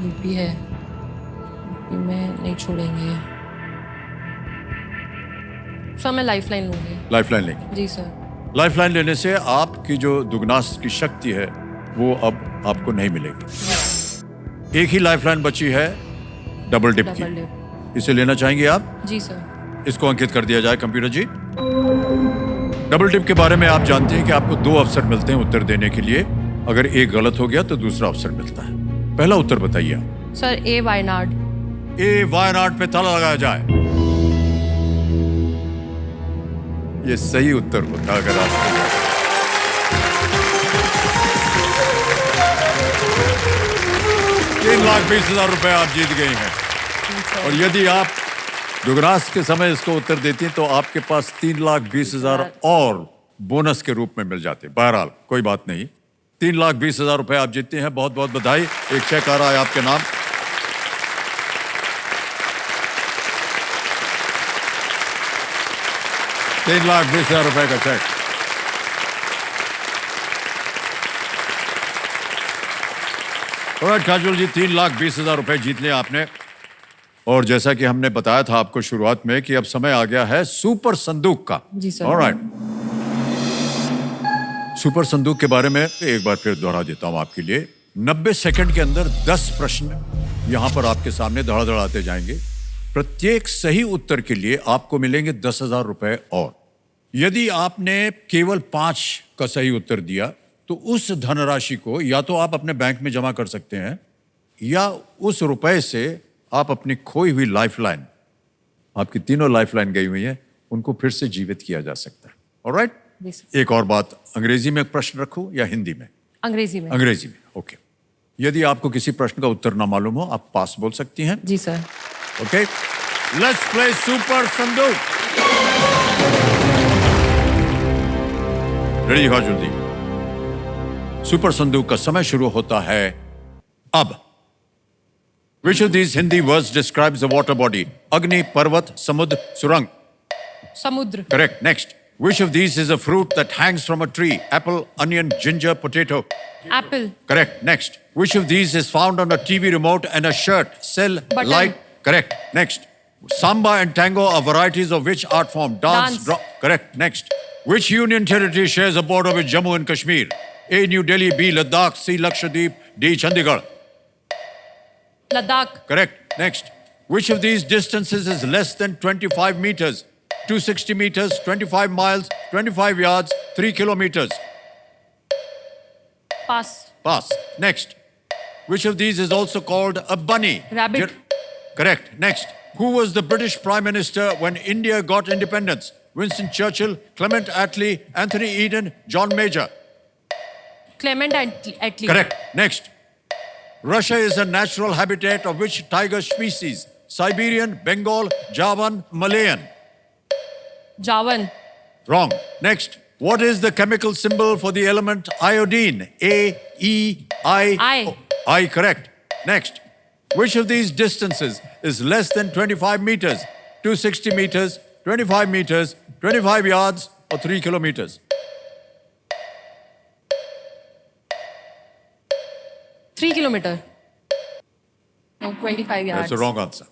यूपी है, यूपी में नहीं छोड़ेंगे। सर मैं लाइफलाइन लूंगी। लाइफलाइन लेंगे। जी सर। लाइफलाइन लेने से आपकी जो दुगनास्त की शक्ति है वो अब आपको नहीं मिलेगी। एक ही लाइफलाइन बची है डबल डिप डबल की। डिप। इसे लेना चाहेंगे आप? जी सर। इसको अंकित कर दिया जाए कंप्यूटर जी। डबल डिप के बारे में आप जानते हैं कि आपको 2 अवसर मिलते हैं उत्तर देने के लिए। अगर एक गलत हो गया तो दूसरा अवसर मिलता है। पहला उत्तर बताइए आप। सर ए वायनाड। ए वायनाड पे ताला लगाया जाए। ये सही उत्तर होता अगर आप 3,20,000 रुपए आप जीत गई हैं। और यदि आप दुगनास्त के समय इसको उत्तर देती हैं तो आपके पास 3,20,000 और बोनस के रूप में मिल जाते। बहरहाल कोई बात नहीं, 3,20,000 रुपए आप जीतते हैं। बहुत बहुत बधाई। एक चेक आ रहा है आपके नाम। ₹3,20,000 का चेक। काजोल जी, 3,20,000 रुपए जीत लिया आपने। और जैसा कि हमने बताया था आपको शुरुआत में कि अब समय आ गया है सुपर संदूक का। जी सर। ऑलराइट, सुपर संदूक के बारे में एक बार फिर दोहरा देता हूं आपके लिए। 90 सेकंड के अंदर 10 प्रश्न यहां पर आपके सामने धड़ाधड़ आते जाएंगे। प्रत्येक सही उत्तर के लिए आपको मिलेंगे 10,000 रुपए। और यदि आपने केवल 5 का सही उत्तर दिया तो उस धनराशि को या तो आप अपने बैंक में जमा कर सकते हैं या उस रुपए से आप अपनी खोई हुई लाइफलाइन, आपकी तीनों लाइफलाइन गई हुई है, उनको फिर से जीवित किया जा सकता है। ऑलराइट? एक और बात, अंग्रेजी में प्रश्न रखूं या हिंदी में? अंग्रेजी में। अंग्रेजी में, ओके। यदि आपको किसी प्रश्न का उत्तर ना मालूम हो आप पास बोल सकती हैं। जी sir. Okay, let's play super संदूक। रेडी हो जल्दी। सुपर संदूक का समय शुरू होता है अब। Which of these Hindi words describes a water body? Agni, Parvat, Samudra, Surang. समुद्र। Correct. Next. Which of these is a fruit that hangs from a tree? Apple, onion, ginger, potato. Apple. Correct. Next. Which of these is found on a TV remote and a shirt? Cell, Button. light. Correct. Next. Samba and tango are varieties of which art form? Dance. Correct. Next. Which union territory shares a border with Jammu and Kashmir? A. New Delhi, B. Ladakh, C. Lakshadweep, D. Chandigarh. Ladakh. Correct. Next. Which of these distances is less than 25 meters? 260 meters, 25 miles, 25 yards, 3 kilometers. Pass. Pass. Next. Which of these is also called a bunny? Rabbit. Correct. Next. Who was the British Prime Minister when India got independence? Winston Churchill, Clement Attlee, Anthony Eden, John Major. Clement Attlee. Correct. Next. Russia is a natural habitat of which tiger species? Siberian, Bengal, Javan, Malayan. जावन। Wrong. Next. What is the chemical symbol for the element iodine? A, E, I. I. I, correct. Next. Which of these distances is less than 25 meters? 260 meters, 25 meters, 25 yards, or 3 kilometers? 3 kilometre. 25 That's the yards। wrong answer.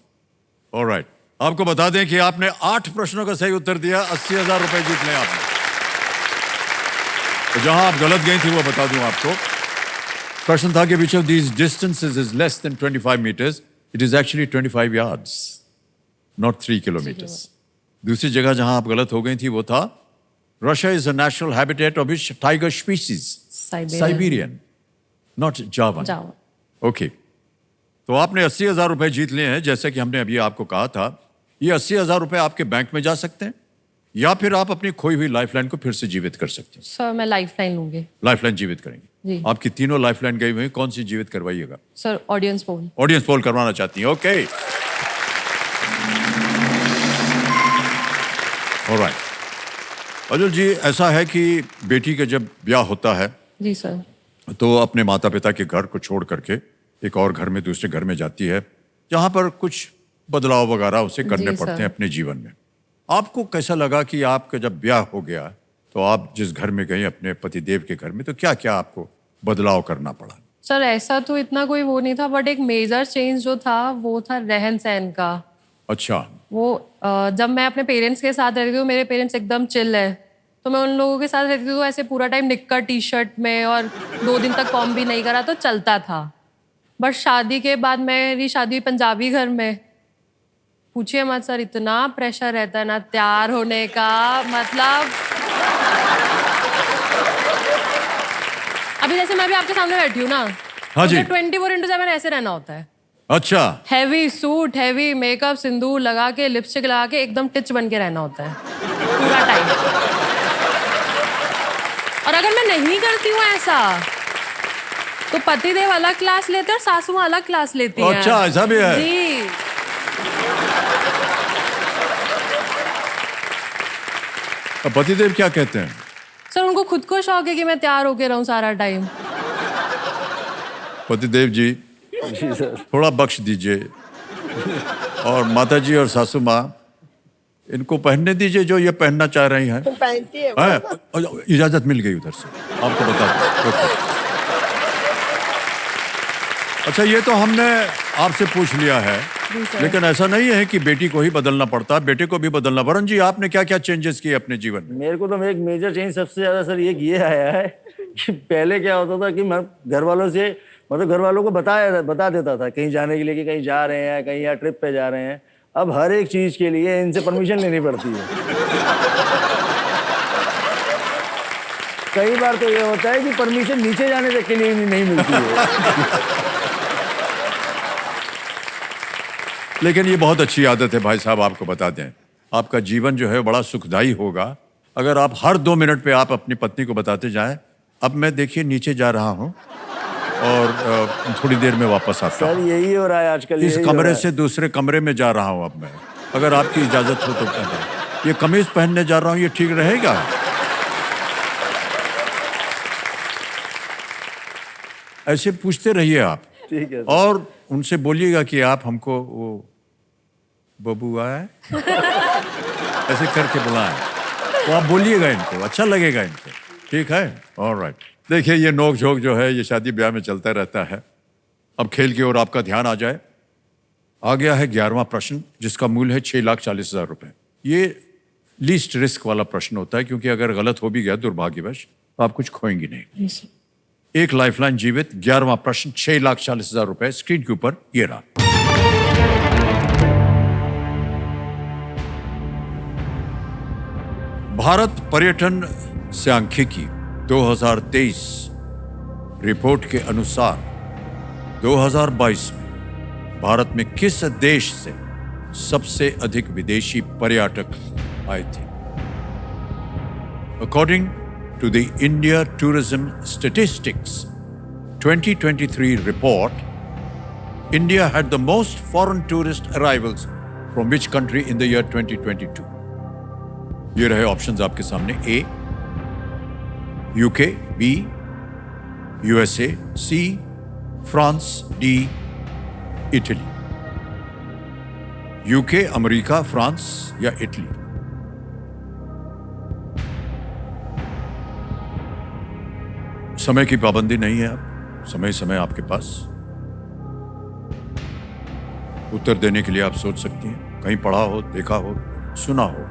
All right. आपको बता दें कि आपने 8 प्रश्नों का सही उत्तर दिया, 80,000 रुपए जीत लिया आपने। तो जहां आप गलत गई थी वो बता दूं आपको। प्रश्न था कि which of these distances is less than 25 meters? It is actually 25 yards, not 3 kilometers. दूसरी जगह जहां आप गलत हो गई थी वो था Russia is a natural habitat of which tiger species? Siberian, not Javan. जावन। ओके, तो आपने 80,000 रुपए जीत लिए हैं। जैसे कि हमने अभी आपको कहा था, ये 80,000 रुपए आपके बैंक में जा सकते हैं या फिर आप अपनी खोई हुई लाइफलाइन को फिर से जीवित कर सकते हैं। सर मैं लाइफ लाइन लूंगी। लाइफलाइन जीवित करेंगे। जी। आपकी तीनों लाइफलाइन गई हुई हैं, कौन सी जीवित करवाइएगा? Sir audience poll. Audience poll करवाना चाहती हैं, ओके। ऑलराइट। अजुल जी, ऐसा है कि बेटी का जब ब्याह होता है जी सर। तो अपने माता पिता के घर को छोड़ करके एक और घर में, दूसरे घर में जाती है, जहां पर कुछ बदलाव वगैरह उसे करने जी, पड़ते सर। हैं अपने जीवन में। आपको कैसा लगा कि आपका जब ब्याह हो गया तो आप जिस घर में गए अपने पतिदेव के घर में, तो क्या क्या आपको बदलाव करना पड़ा? सर ऐसा तो इतना कोई वो नहीं था, बट एक मेजर चेंज जो था वो था रहन सहन का। अच्छा। वो जब मैं अपने पेरेंट्स के साथ रहती थी, मेरे पेरेंट्स एकदम चिल है, तो मैं उन लोगों के साथ रहती थी तो ऐसे पूरा टाइम निक्कर टी शर्ट में, और 2 दिन तक कॉम भी नहीं करा तो चलता था। बट शादी के बाद, मेरी शादी हुई पंजाबी घर में, पूछिए मत सर, इतना प्रेशर रहता है ना तैयार होने का, मतलब अभी जैसे मैं भी आपके सामने बैठी हूँ ना, हाँ जी। 24/7 ऐसे रहना होता है। अच्छा। हैवी सूट, हैवी मेकअप, सिंदूर लगा के, लिपस्टिक लगा के एकदम टिच बन के रहना होता है पूरा टाइम। और अगर मैं नहीं करती हूँ ऐसा तो पतिदेव अलग क्लास लेते हैं और सासू माँ अलग क्लास लेती हैं। अच्छा, ऐसा भी है? जी। अब पतिदेव क्या कहते हैं? सर उनको खुद को शौक है कि मैं तैयार होके रहूं सारा टाइम। पतिदेव जी थोड़ा बख्श दीजिए, और माता जी और सासू माँ इनको पहनने दीजिए जो ये पहनना चाह रही हैं। पहनती है हाँ, इजाजत मिल गई उधर से, आपको बता दूं। अच्छा, ये तो हमने आपसे पूछ लिया है, लेकिन ऐसा नहीं है कि बेटी को ही बदलना पड़ता, बेटे को भी बदलना। वरुण जी, आपने क्या क्या चेंजेस किए अपने जीवन में? मेरे को तो एक मेजर चेंज सबसे ज्यादा सर ये आया है कि पहले क्या होता था कि मैं घर वालों से, मतलब घर वालों को बता देता था कहीं जाने के लिए कि कहीं जा रहे हैं, कहीं या ट्रिप पे जा रहे हैं। अब हर एक चीज के लिए इनसे परमिशन लेनी पड़ती है। कई बार तो ये होता है कि परमिशन नीचे जाने तक के लिए नहीं मिलती है। लेकिन ये बहुत अच्छी आदत है भाई साहब, आपको बता दें, आपका जीवन जो है बड़ा सुखदायी होगा अगर आप हर 2 मिनट पे आप अपनी पत्नी को बताते जाएं, अब मैं देखिए नीचे जा रहा हूं और थोड़ी देर में वापस आता सर हूं। यही हो रहा है आजकल। इस कमरे से दूसरे कमरे में जा रहा हूं अब मैं, अगर आपकी इजाजत हो तो पहने। ये कमीज पहनने जा रहा हूं, ये ठीक रहेगा? ऐसे पूछते रहिए आप। ठीक है। और उनसे बोलिएगा कि आप हमको वो बबुआ है ऐसे करके बुलाएं, तो आप बोलिएगा इनको, अच्छा लगेगा इनको, ठीक है? ऑलराइट। देखिए, ये नोक झोंक जो है ये शादी ब्याह में चलता रहता है। अब खेल की ओर आपका ध्यान आ जाए। आ गया है 11वां प्रश्न, जिसका मूल्य है 6,40,000 रुपए। ये लीस्ट रिस्क वाला प्रश्न होता है, क्योंकि अगर गलत हो भी गया दुर्भाग्यवश तो आप कुछ खोएंगी नहीं। एक लाइफलाइन जीवित। 11वां प्रश्न, 6,40,000 रुपए स्क्रीन के ऊपर ये रहा। भारत पर्यटन सांख्यिकी 2023 रिपोर्ट के अनुसार 2022 में भारत में किस देश से सबसे अधिक विदेशी पर्यटक आए थे? According to the India Tourism Statistics 2023 report, India had the most foreign tourist arrivals from which country in the year 2022? ये रहे ऑप्शंस आपके सामने। A UK, B USA, C France, D Italy. UK, America, France या इटली? समय की पाबंदी नहीं है, आप समय आपके पास उत्तर देने के लिए आप सोच सकती हैं, कहीं पढ़ा हो, देखा हो, सुना हो।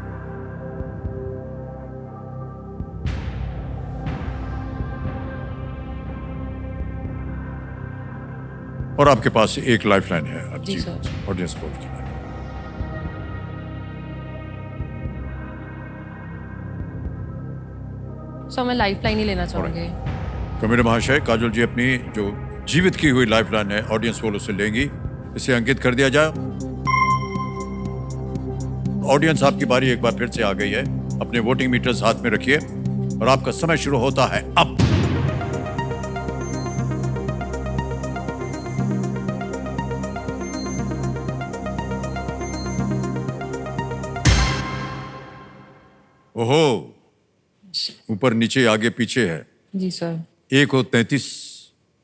और आपके पास एक लाइफलाइन है आप जी सर। ऑडियंस पोल की। सो मैं लाइफ लाइन ही लेना चाहूंगी। तो मेरे महाशय, काजोल जी अपनी जो जीवित की हुई लाइफलाइन है ऑडियंस पोल से लेंगी, इसे अंकित कर दिया जाए। ऑडियंस आपकी बारी एक बार फिर से आ गई है। अपने वोटिंग मीटर्स हाथ में रखिए और आपका समय शुरू होता है अब। ओहो, ऊपर नीचे आगे पीछे है। जी सर। ए को 33,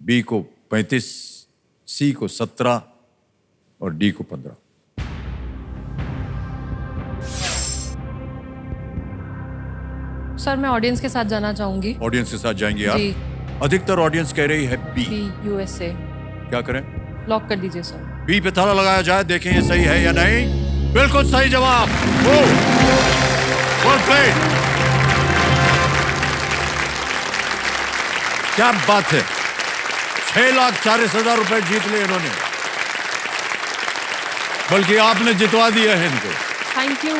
बी को 35, सी को 17 और डी को 15। सर मैं ऑडियंस के साथ जाना चाहूंगी। ऑडियंस के साथ जाएंगे आप? जी। अधिकतर ऑडियंस कह रही है बी। B, USA. क्या करें? लॉक कर दीजिए सर। बी पे ताला लगाया जाए, देखें ये सही है या नहीं। बिल्कुल सही जवाब। Well played. क्या बात है, 6,40,000 रुपए जीत लिए इन्होंने, बल्कि आपने जितवा दिया है इनको। Thank you.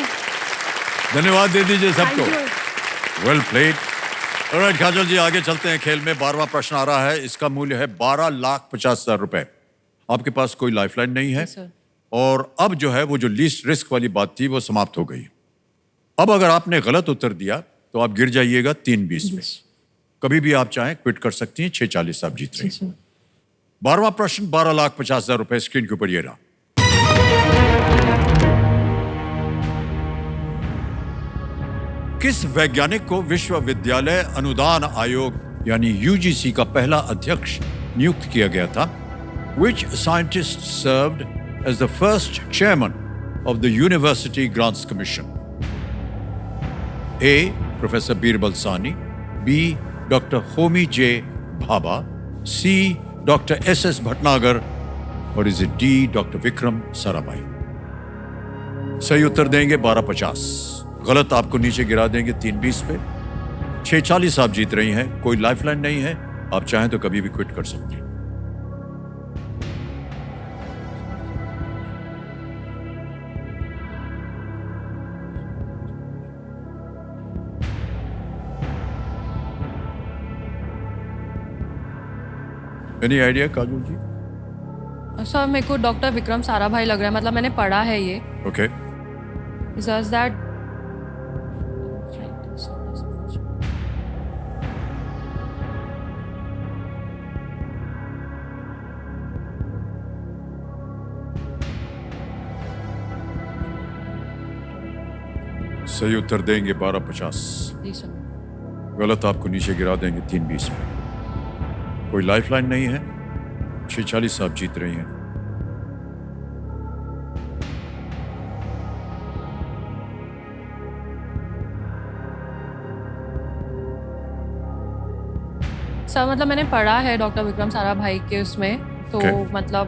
धन्यवाद दे दीजिए सबको। Thank you. Well played. Alright Kajal ji, आगे चलते हैं खेल में। 12वां प्रश्न आ रहा है, इसका मूल्य है 12,50,000 रुपए। आपके पास कोई लाइफलाइन नहीं है जी, सर। और अब जो है वो जो लीस्ट रिस्क वाली बात थी वो समाप्त हो गई। अब अगर आपने गलत उत्तर दिया तो आप गिर जाइएगा 320 में। कभी भी आप चाहें क्विट कर सकती हैं। 640 आप जीत रहे हैं। 12वां प्रश्न 12,50,000 रुपए स्क्रीन के ऊपर ये रहा। किस वैज्ञानिक को विश्वविद्यालय अनुदान आयोग यानी यूजीसी का पहला अध्यक्ष नियुक्त किया गया था? Which scientist served as the first chairman of the University Grants Commission? A. Professor Birbal Sahni, B. Dr. Homi J. Bhabha, C. Dr. S.S. Bhatnagar, or is it D. Dr. Vikram Sarabhai? सही उत्तर देंगे 1250, गलत आपको नीचे गिरा देंगे 320 पे। 640 आप जीत रही हैं। कोई लाइफलाइन नहीं है, आप चाहें तो कभी भी क्विट कर सकते हैं। एनी आइडिया काजल जी? सर मेरे को डॉक्टर विक्रम साराभाई लग रहा है, मतलब मैंने पढ़ा है ये। ओके। Does that सही उत्तर देंगे 1250, जी सर। गलत आपको नीचे गिरा देंगे 320 में। कोई लाइफलाइन नहीं है। 640 आप जीत रही हैं। सर मतलब मैंने पढ़ा है डॉक्टर विक्रम साराभाई के उसमें, तो Okay. मतलब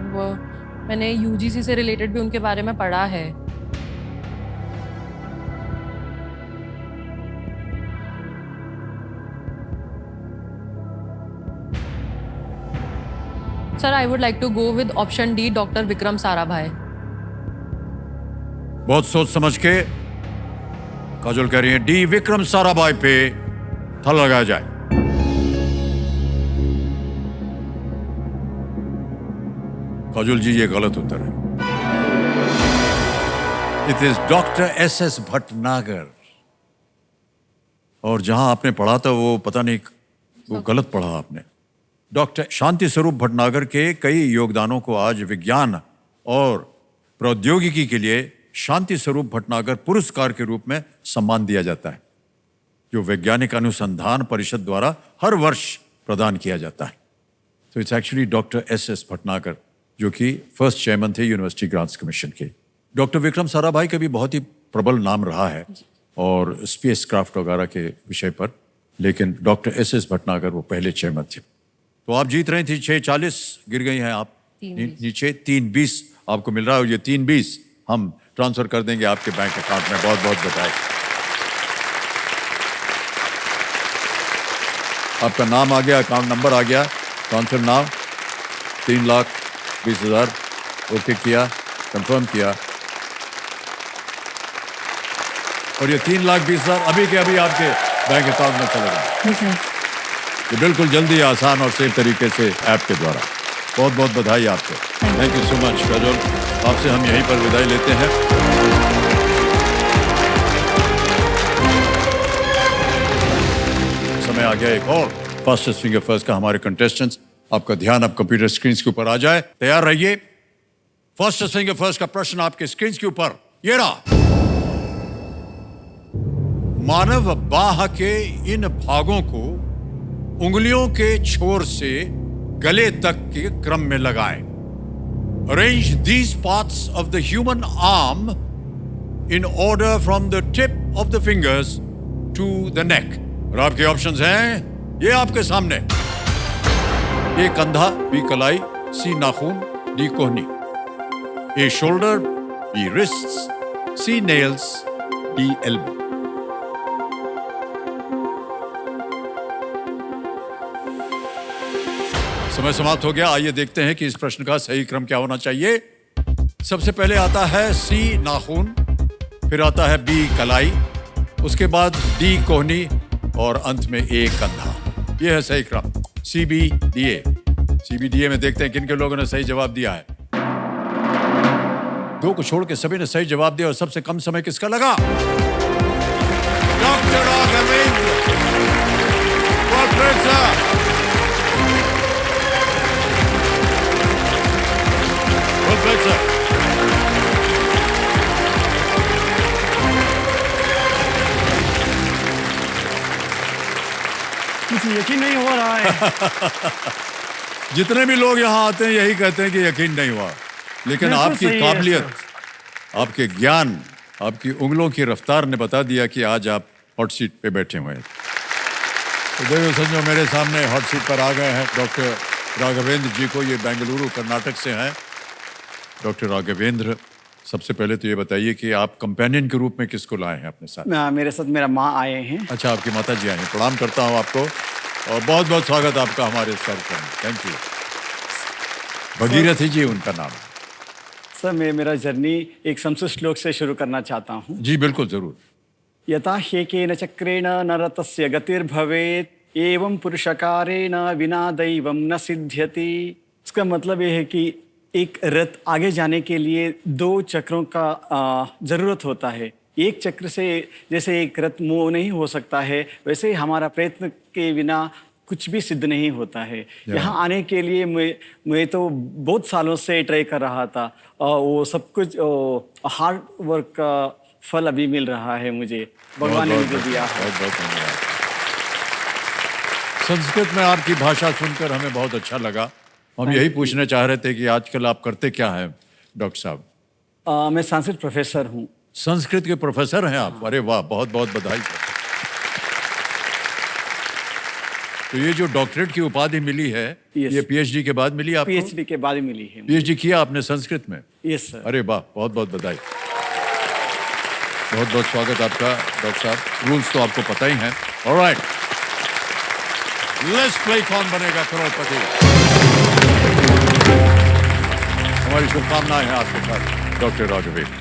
मैंने यूजीसी से रिलेटेड भी उनके बारे में पढ़ा है। Sir I would like to go with option D, doctor Vikram Sarabhai. बहुत सोच समझ के काजल कह रही है डी, विक्रम साराभाई पे थाला लगाया जाए। काजल जी, ये गलत उत्तर है। It is doctor S S. Bhatnagar. और जहां आपने पढ़ा था वो पता नहीं, वो गलत पढ़ा आपने। डॉक्टर शांति स्वरूप भटनागर के कई योगदानों को आज विज्ञान और प्रौद्योगिकी के लिए शांति स्वरूप भटनागर पुरस्कार के रूप में सम्मान दिया जाता है, जो वैज्ञानिक अनुसंधान परिषद द्वारा हर वर्ष प्रदान किया जाता है। तो it's actually doctor S S. Bhatnagar, जो कि फर्स्ट चेयरमैन थे यूनिवर्सिटी ग्रांट्स कमीशन के। डॉक्टर विक्रम साराभाई का भी बहुत ही प्रबल नाम रहा है और स्पेस क्राफ्ट वगैरह के विषय पर, लेकिन डॉक्टर एस.एस. भटनागर वो पहले चेयरमैन थे। तो आप जीत रही थी 640, गिर गई हैं आप 320। नीचे। 320 आपको मिल रहा है और ये 320 हम ट्रांसफर कर देंगे आपके बैंक अकाउंट में। बहुत बहुत बधाई। आपका नाम आ गया, अकाउंट नंबर आ गया, ट्रांसफर नाम 3,20,000 ओके किया, कंफर्म किया और ये 3,20,000 अभी के अभी आपके बैंक अकाउंट में चलेगा। ये बिल्कुल जल्दी, आसान और सेफ तरीके से ऐप के द्वारा। बहुत बहुत बधाई आपको। थैंक यू सो मच काजल। आपसे हम यहीं पर विदाई लेते हैं। समय आ गया एक और फास्टेस्ट फिंगर फर्स्ट का। हमारे कंटेस्टेंट्स, आपका ध्यान अब कंप्यूटर स्क्रीन के ऊपर आ जाए, तैयार रहिए। फास्टेस्ट फिंगर फर्स्ट का प्रश्न आपके स्क्रीन के ऊपर ये रहा। मानव बाह के इन भागों को उंगलियों के छोर से गले तक के क्रम में लगाएं। Arrange these parts of the human arm in order from the tip of the fingers to the neck. और आपके ऑप्शंस हैं ये आपके सामने। ए कंधा, बी कलाई, सी नाखून, डी कोहनी। ए शोल्डर, बी रिस्ट्स, सी नेल्स, डी एल्बो। समय समाप्त हो गया। आइए देखते हैं कि इस प्रश्न का सही क्रम क्या होना चाहिए। सबसे पहले आता है सी नाखून, फिर आता है बी कलाई, उसके बाद डी कोहनी और अंत में ए कंधा। यह है सही क्रम। CBDA। CBDA में देखते हैं किन के लोगों ने सही जवाब दिया है। दो को छोड़ के सभी ने सही जवाब दिया और सबसे कम समय किसका लगा? Doctor Raghavendra. Well played, sir. मुझे यकीन नहीं हो रहा है। जितने भी लोग यहाँ आते हैं यही कहते हैं कि यकीन नहीं हुआ, लेकिन बिल्कुल आपकी सही है, काबिलियत, आपके ज्ञान, आपकी उंगलों की रफ्तार ने बता दिया कि आज आप हॉट सीट पे बैठे हुए हैं। तो देखो संजो, मेरे सामने हॉट सीट पर आ गए हैं डॉक्टर राघवेंद्र जी को। ये बेंगलुरु कर्नाटक से हैं। डॉक्टर राघवेंद्र, सबसे पहले तो ये बताइए कि आप कंपेनियन के रूप में किसको लाए हैं अपने साथ? मेरे साथ मेरा माँ आए हैं। अच्छा, आपकी माता जी आए हैं। प्रणाम करता हूँ आपको और बहुत बहुत स्वागत आपका हमारे इस कार्यक्रम में। Thank you. भगीरथी जी उनका नाम। सर, मैं मेरा जर्नी एक संस्कृत श्लोक से शुरू करना चाहता हूँ। जी बिल्कुल, जरूर। यथा ह्येकेन चक्रेण नरतस्य गतिर्भवेत् एवं पुरुषकारेण विना दैवं न सिद्ध्यति। इसका मतलब ये है कि एक रथ आगे जाने के लिए दो चक्रों का जरूरत होता है। एक चक्र से जैसे एक रथ मूव नहीं हो सकता है, वैसे ही हमारा प्रयत्न के बिना कुछ भी सिद्ध नहीं होता है। यहाँ आने के लिए मैं तो बहुत सालों से ट्राई कर रहा था और वो सब कुछ हार्ड वर्क का फल अभी मिल रहा है मुझे। भगवान ने मुझे दिया है। बहुत बहुत धन्यवाद। संस्कृत में आपकी भाषा सुनकर हमें बहुत अच्छा लगा। हम यही पूछना चाह रहे थे कि आजकल आप करते क्या हैं डॉक्टर साहब? मैं संस्कृत प्रोफेसर हूँ। संस्कृत के प्रोफेसर हैं आप? अरे वाह, बहुत बहुत बधाई। तो ये जो डॉक्टरेट की उपाधि मिली है, ये PhD के बाद मिली आपको? PhD के बाद मिली है। PhD किया आपने संस्कृत में? Yes sir. अरे वाह, बहुत बहुत बधाई। बहुत बहुत स्वागत आपका डॉक्टर साहब। रूल्स तो आपको पता ही हैं। ऑलराइट, लेट्स प्ले कौन बनेगा करोड़पति। हमारी शुभकामनाएं हैं आपके साथ डॉक्टर राघवेंद्र।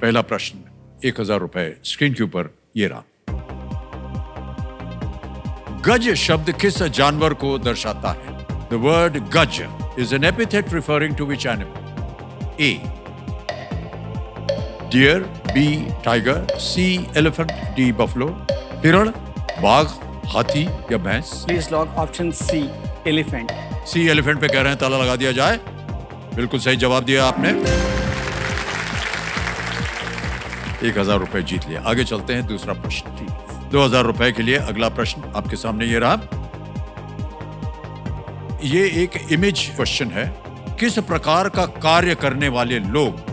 पहला प्रश्न, 1000 रुपए स्क्रीन के ऊपर ये रहा। गज शब्द किस जानवर को दर्शाता है? The word gaj is an epithet referring to which animal? A deer, B tiger, C elephant, D buffalo. हिरण, बाघ, हाथी या भैंस? Please lock option C, elephant. C elephant पे कह रहे हैं, ताला लगा दिया जाए। बिल्कुल सही जवाब दिया आपने। 1000 रुपए जीत लिया। आगे चलते हैं, दूसरा प्रश्न। 2000 रुपए के लिए अगला प्रश्न आपके सामने ये रहा। ये एक इमेज क्वेश्चन है। किस प्रकार का कार्य करने वाले लोग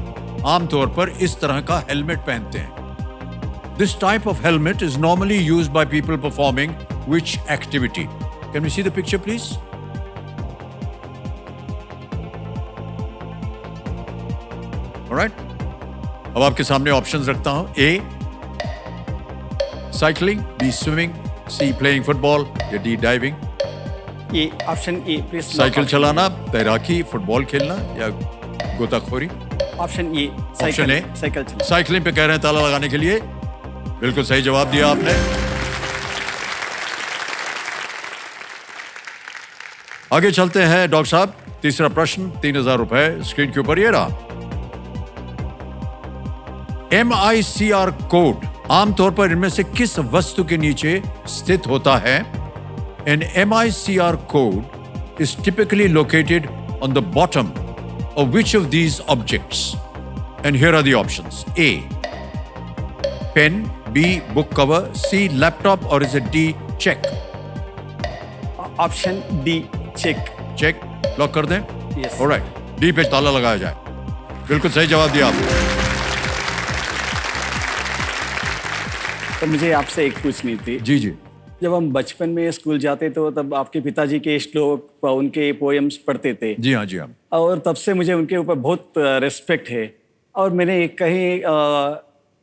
आमतौर पर इस तरह का हेलमेट पहनते हैं? This type of helmet is normally used by people performing which activity? Can we see the picture please? Alright, अब आपके सामने ऑप्शंस रखता हूं। A cycling, B swimming, C playing football या डी डाइविंग। ये ऑप्शन ए प्लीज। साइकिल चलाना, तैराकी, फुटबॉल खेलना या गोताखोरी? Option A, option A cycle चलाना। साइकिलिंग पे कह रहे हैं ताला लगाने के लिए। बिल्कुल सही जवाब दिया आपने। आगे चलते हैं डॉक्टर साहब। तीसरा प्रश्न, 3000 रुपए स्क्रीन के ऊपर ये रहा। MICR कोड आमतौर पर इनमें से किस वस्तु के नीचे स्थित होता है? An MICR code is typically located on the bottom of which of these objects? And here are the options. A, pen. B, book cover. C, laptop. Or is it D, check? Option D, check. Check lock कर दें? Yes. ऑलराइट, डी पे ताला लगाया जाए। बिल्कुल सही जवाब दिया आपने। तो मुझे आपसे एक पूछनी थी। जी जी। जब हम बचपन में स्कूल जाते तो तब आपके पिताजी के श्लोक उनके पोएम्स पढ़ते थे। जी हाँ जी हाँ। और तब से मुझे उनके ऊपर बहुत रिस्पेक्ट है। और मैंने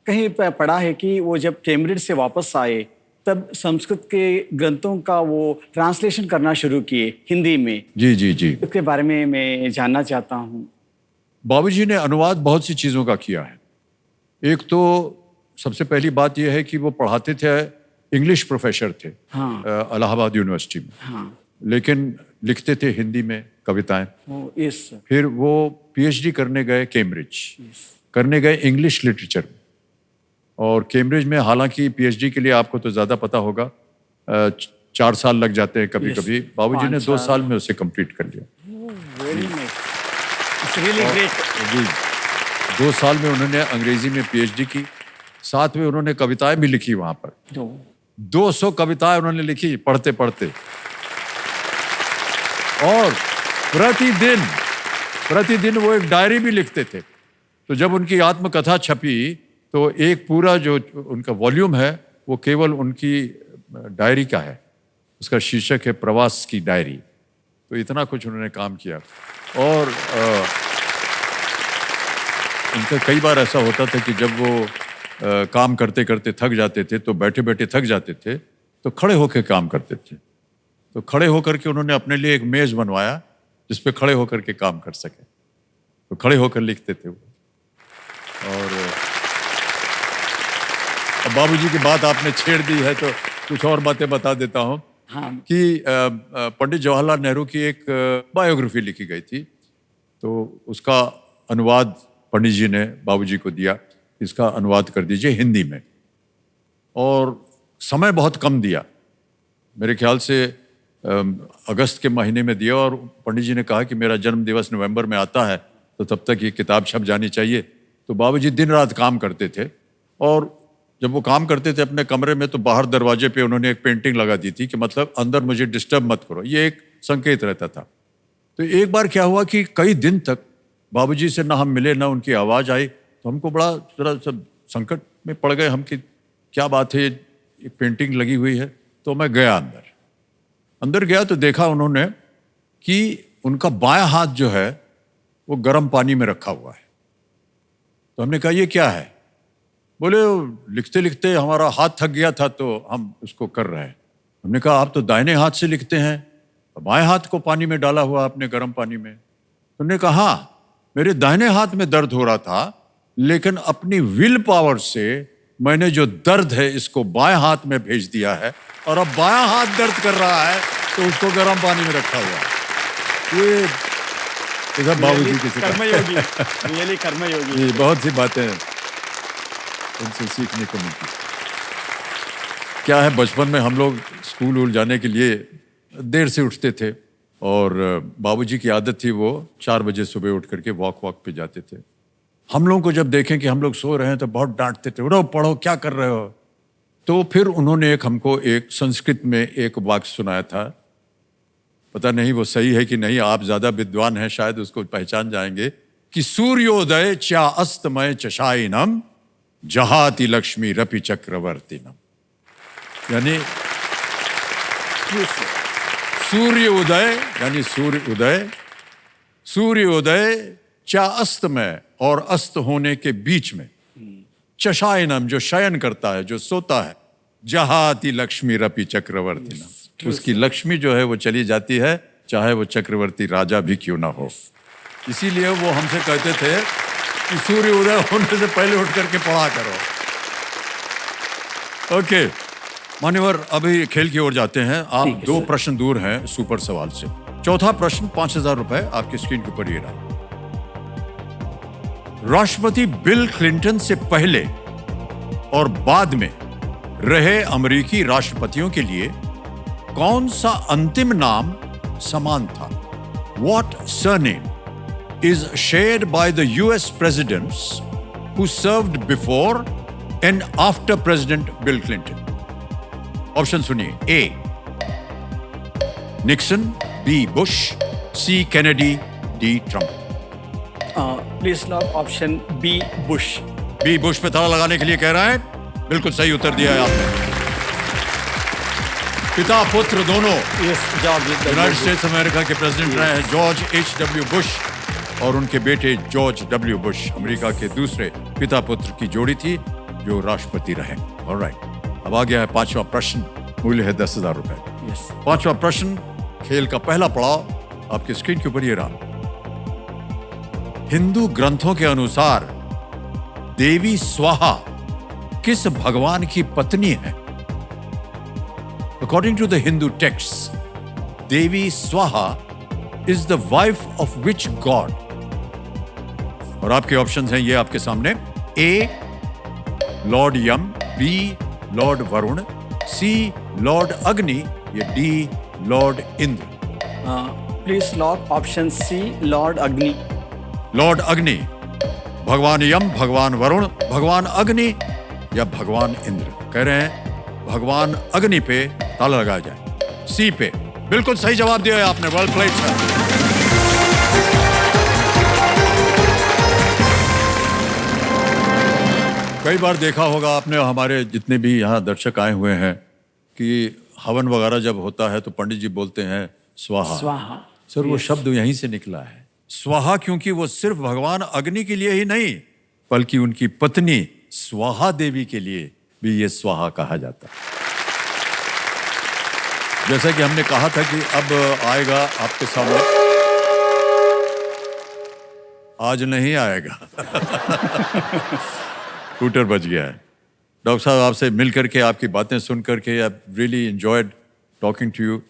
कहीं पढ़ा है कि वो जब कैम्ब्रिज से वापस आए तब संस्कृत के ग्रंथों का वो ट्रांसलेशन करना शुरू किए हिंदी में। जी जी जी। इसके बारे में मैं जानना चाहता हूँ। बाबूजी ने अनुवाद बहुत सी चीज़ों का किया है। एक तो सबसे पहली बात यह है कि वो पढ़ाते थे, इंग्लिश प्रोफेसर थे। हाँ। इलाहाबाद यूनिवर्सिटी में। हाँ। लेकिन लिखते थे हिंदी में कविताएं। Yes sir. फिर वो पीएचडी करने गए कैम्ब्रिज, करने गए इंग्लिश लिटरेचर में। और कैम्ब्रिज में हालांकि पीएचडी के लिए आपको तो ज़्यादा पता होगा, 4 साल लग जाते हैं कभी कभी। बाबूजी ने 2 साल में उसे कंप्लीट कर लिया। Very nice, it's really great. जी, 2 साल में उन्होंने अंग्रेजी में पीएचडी की, साथ में उन्होंने कविताएं भी लिखी वहां पर। 200 कविताएं उन्होंने लिखी पढ़ते पढ़ते। और प्रतिदिन वो एक डायरी भी लिखते थे। तो जब उनकी आत्मकथा छपी तो एक पूरा जो उनका वॉल्यूम है वो केवल उनकी डायरी का है। उसका शीर्षक है प्रवास की डायरी। तो इतना कुछ उन्होंने काम किया। और उनका कई बार ऐसा होता था कि जब वो काम करते करते थक जाते थे तो बैठे बैठे थक जाते थे तो खड़े होकर काम करते थे। तो खड़े होकर के उन्होंने अपने लिए एक मेज बनवाया जिस पे खड़े होकर के काम कर सके। तो खड़े होकर लिखते थे वो। और अब बाबूजी की बात आपने छेड़ दी है तो कुछ और बातें बता देता हूँ। हाँ। कि पंडित जवाहरलाल नेहरू की एक बायोग्राफी लिखी गई थी। तो उसका अनुवाद पंडित जी ने बाबूजी को दिया, इसका अनुवाद कर दीजिए हिंदी में। और समय बहुत कम दिया, मेरे ख्याल से अगस्त के महीने में दिया। और पंडित जी ने कहा कि मेरा जन्म दिवस नवंबर में आता है तो तब तक ये किताब छप जानी चाहिए। तो बाबूजी दिन रात काम करते थे। और जब वो काम करते थे अपने कमरे में तो बाहर दरवाजे पे उन्होंने एक पेंटिंग लगा दी थी कि मतलब अंदर मुझे डिस्टर्ब मत करो, ये एक संकेत रहता था। तो एक बार क्या हुआ कि कई दिन तक बाबूजी से ना हम मिले ना उनकी आवाज़ आई। तो हमको बड़ा जरा सब संकट में पड़ गए हम कि क्या बात है, एक पेंटिंग लगी हुई है। तो मैं गया अंदर गया तो देखा उन्होंने कि उनका बायां हाथ जो है वो गर्म पानी में रखा हुआ है। तो हमने कहा ये क्या है? बोले लिखते लिखते हमारा हाथ थक गया था तो हम उसको कर रहे हैं। हमने कहा आप तो दाहिने हाथ से लिखते हैं, बाएं हाथ को पानी में डाला हुआ आपने, गर्म पानी में। उन्होंने कहा हाँ, मेरे दाहिने हाथ में दर्द हो रहा था लेकिन अपनी विल पावर से मैंने जो दर्द है इसको बाएं हाथ में भेज दिया है और अब बायां हाथ दर्द कर रहा है तो उसको गर्म पानी में रखा हुआ है। ये इधर बाबूजी की कर्मयोगी, रियली कर्मयोगी। बहुत सी बातें उनसे सीखने को मिलती। क्या है, बचपन में हम लोग स्कूल जाने के लिए देर से उठते थे और बाबूजी की आदत थी वो 4 बजे सुबह उठ करके वॉक पे जाते थे। हम लोगों को जब देखें कि हम लोग सो रहे हैं तो बहुत डांटते थे, उठो पढ़ो, क्या कर रहे हो। तो फिर उन्होंने हमको एक संस्कृत में एक वाक्य सुनाया था। पता नहीं वो सही है कि नहीं, आप ज्यादा विद्वान हैं शायद उसको पहचान जाएंगे कि सूर्योदय चा अस्तमय चशाइनम जहाति लक्ष्मी रपि चक्रवर्तीनम। यानी सूर्योदय चा अस्तमय और अस्त होने के बीच में, चशायनम जो शयन करता है, जो सोता है, जहाति लक्ष्मी रपि चक्रवर्तीनम, उसकी लक्ष्मी जो है वो चली जाती है चाहे वो चक्रवर्ती राजा भी क्यों ना हो। इसीलिए वो हमसे कहते थे कि सूर्य उदय होने से पहले उठ करके पढ़ा करो। ओके मान्यवर, अभी खेल की ओर जाते हैं। आप 2 प्रश्न दूर हैं सुपर सवाल से। चौथा प्रश्न 5000 रुपए आपकी स्क्रीन के ऊपर ये रहा। राष्ट्रपति बिल क्लिंटन से पहले और बाद में रहे अमेरिकी राष्ट्रपतियों के लिए कौन सा अंतिम नाम समान था? What surname is shared by the US presidents who served before and after President Bill Clinton? ऑप्शन सुनिए. A. Nixon, B. Bush, C. Kennedy, D. Trump. Please lock option B Bush. B. Bush पे ताला लगाने के लिए कह रहा है. बिल्कुल सही उत्तर दिया है आपने. पिता पुत्र दोनों यूनाइटेड स्टेट्स अमेरिका के प्रेसिडेंट रहे हैं जॉर्ज H.W. बुश और उनके बेटे जॉर्ज W. बुश अमेरिका के दूसरे पिता पुत्र की जोड़ी थी जो राष्ट्रपति रहे. ऑलराइट, अब आ गया है पांचवा प्रश्न. मूल्य है 10,000 रुपए. पांचवा प्रश्न खेल का पहला पड़ाव आपकी स्क्रीन के ऊपर ये रहा. हिंदू ग्रंथों के अनुसार देवी स्वाहा किस भगवान की पत्नी है? According to the Hindu texts, Devi Swaha is the wife of which god? और आपके ऑप्शंस हैं ये आपके सामने. A. Lord Yam, B. Lord Varun, C. Lord Agni या D. Lord Indra. Please lock option C lord Agni. Lord Agni, भगवान यम, भगवान वरुण, भगवान अग्नि या भगवान इंद्र. कह रहे हैं भगवान अग्नि पे ताला लगाया जाए. सी पे. बिल्कुल सही जवाब दिया है आपने. Well played sir. कई बार देखा होगा आपने, हमारे जितने भी यहाँ दर्शक आए हुए हैं, कि हवन वगैरह जब होता है तो पंडित जी बोलते हैं स्वाहा. स्वाहा. सर वो शब्द यहीं से निकला है. स्वाहा क्योंकि वो सिर्फ भगवान अग्नि के लिए ही नहीं बल्कि उनकी पत्नी स्वाहा देवी के लिए भी ये स्वाहा कहा जाता है. जैसा कि हमने कहा था कि अब आएगा आपके सामने. आज नहीं आएगा. स्कूटर बच गया है. डॉक्टर साहब आपसे मिल करके, आपकी बातें सुन करके I really enjoyed talking to you.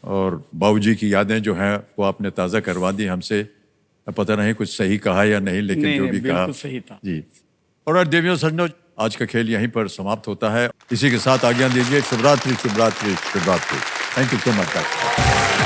और बाबूजी की यादें जो हैं वो आपने ताज़ा करवा दी हमसे. पता नहीं कुछ सही कहा या नहीं, लेकिन नहीं, जो भी कहा बिल्कुल सही था जी. और देवियों सज्जनों, आज का खेल यहीं पर समाप्त होता है. इसी के साथ आज्ञा दीजिए. शुभ रात्रि, शुभ रात्रि, शुभ रात्रि. Thank you so much.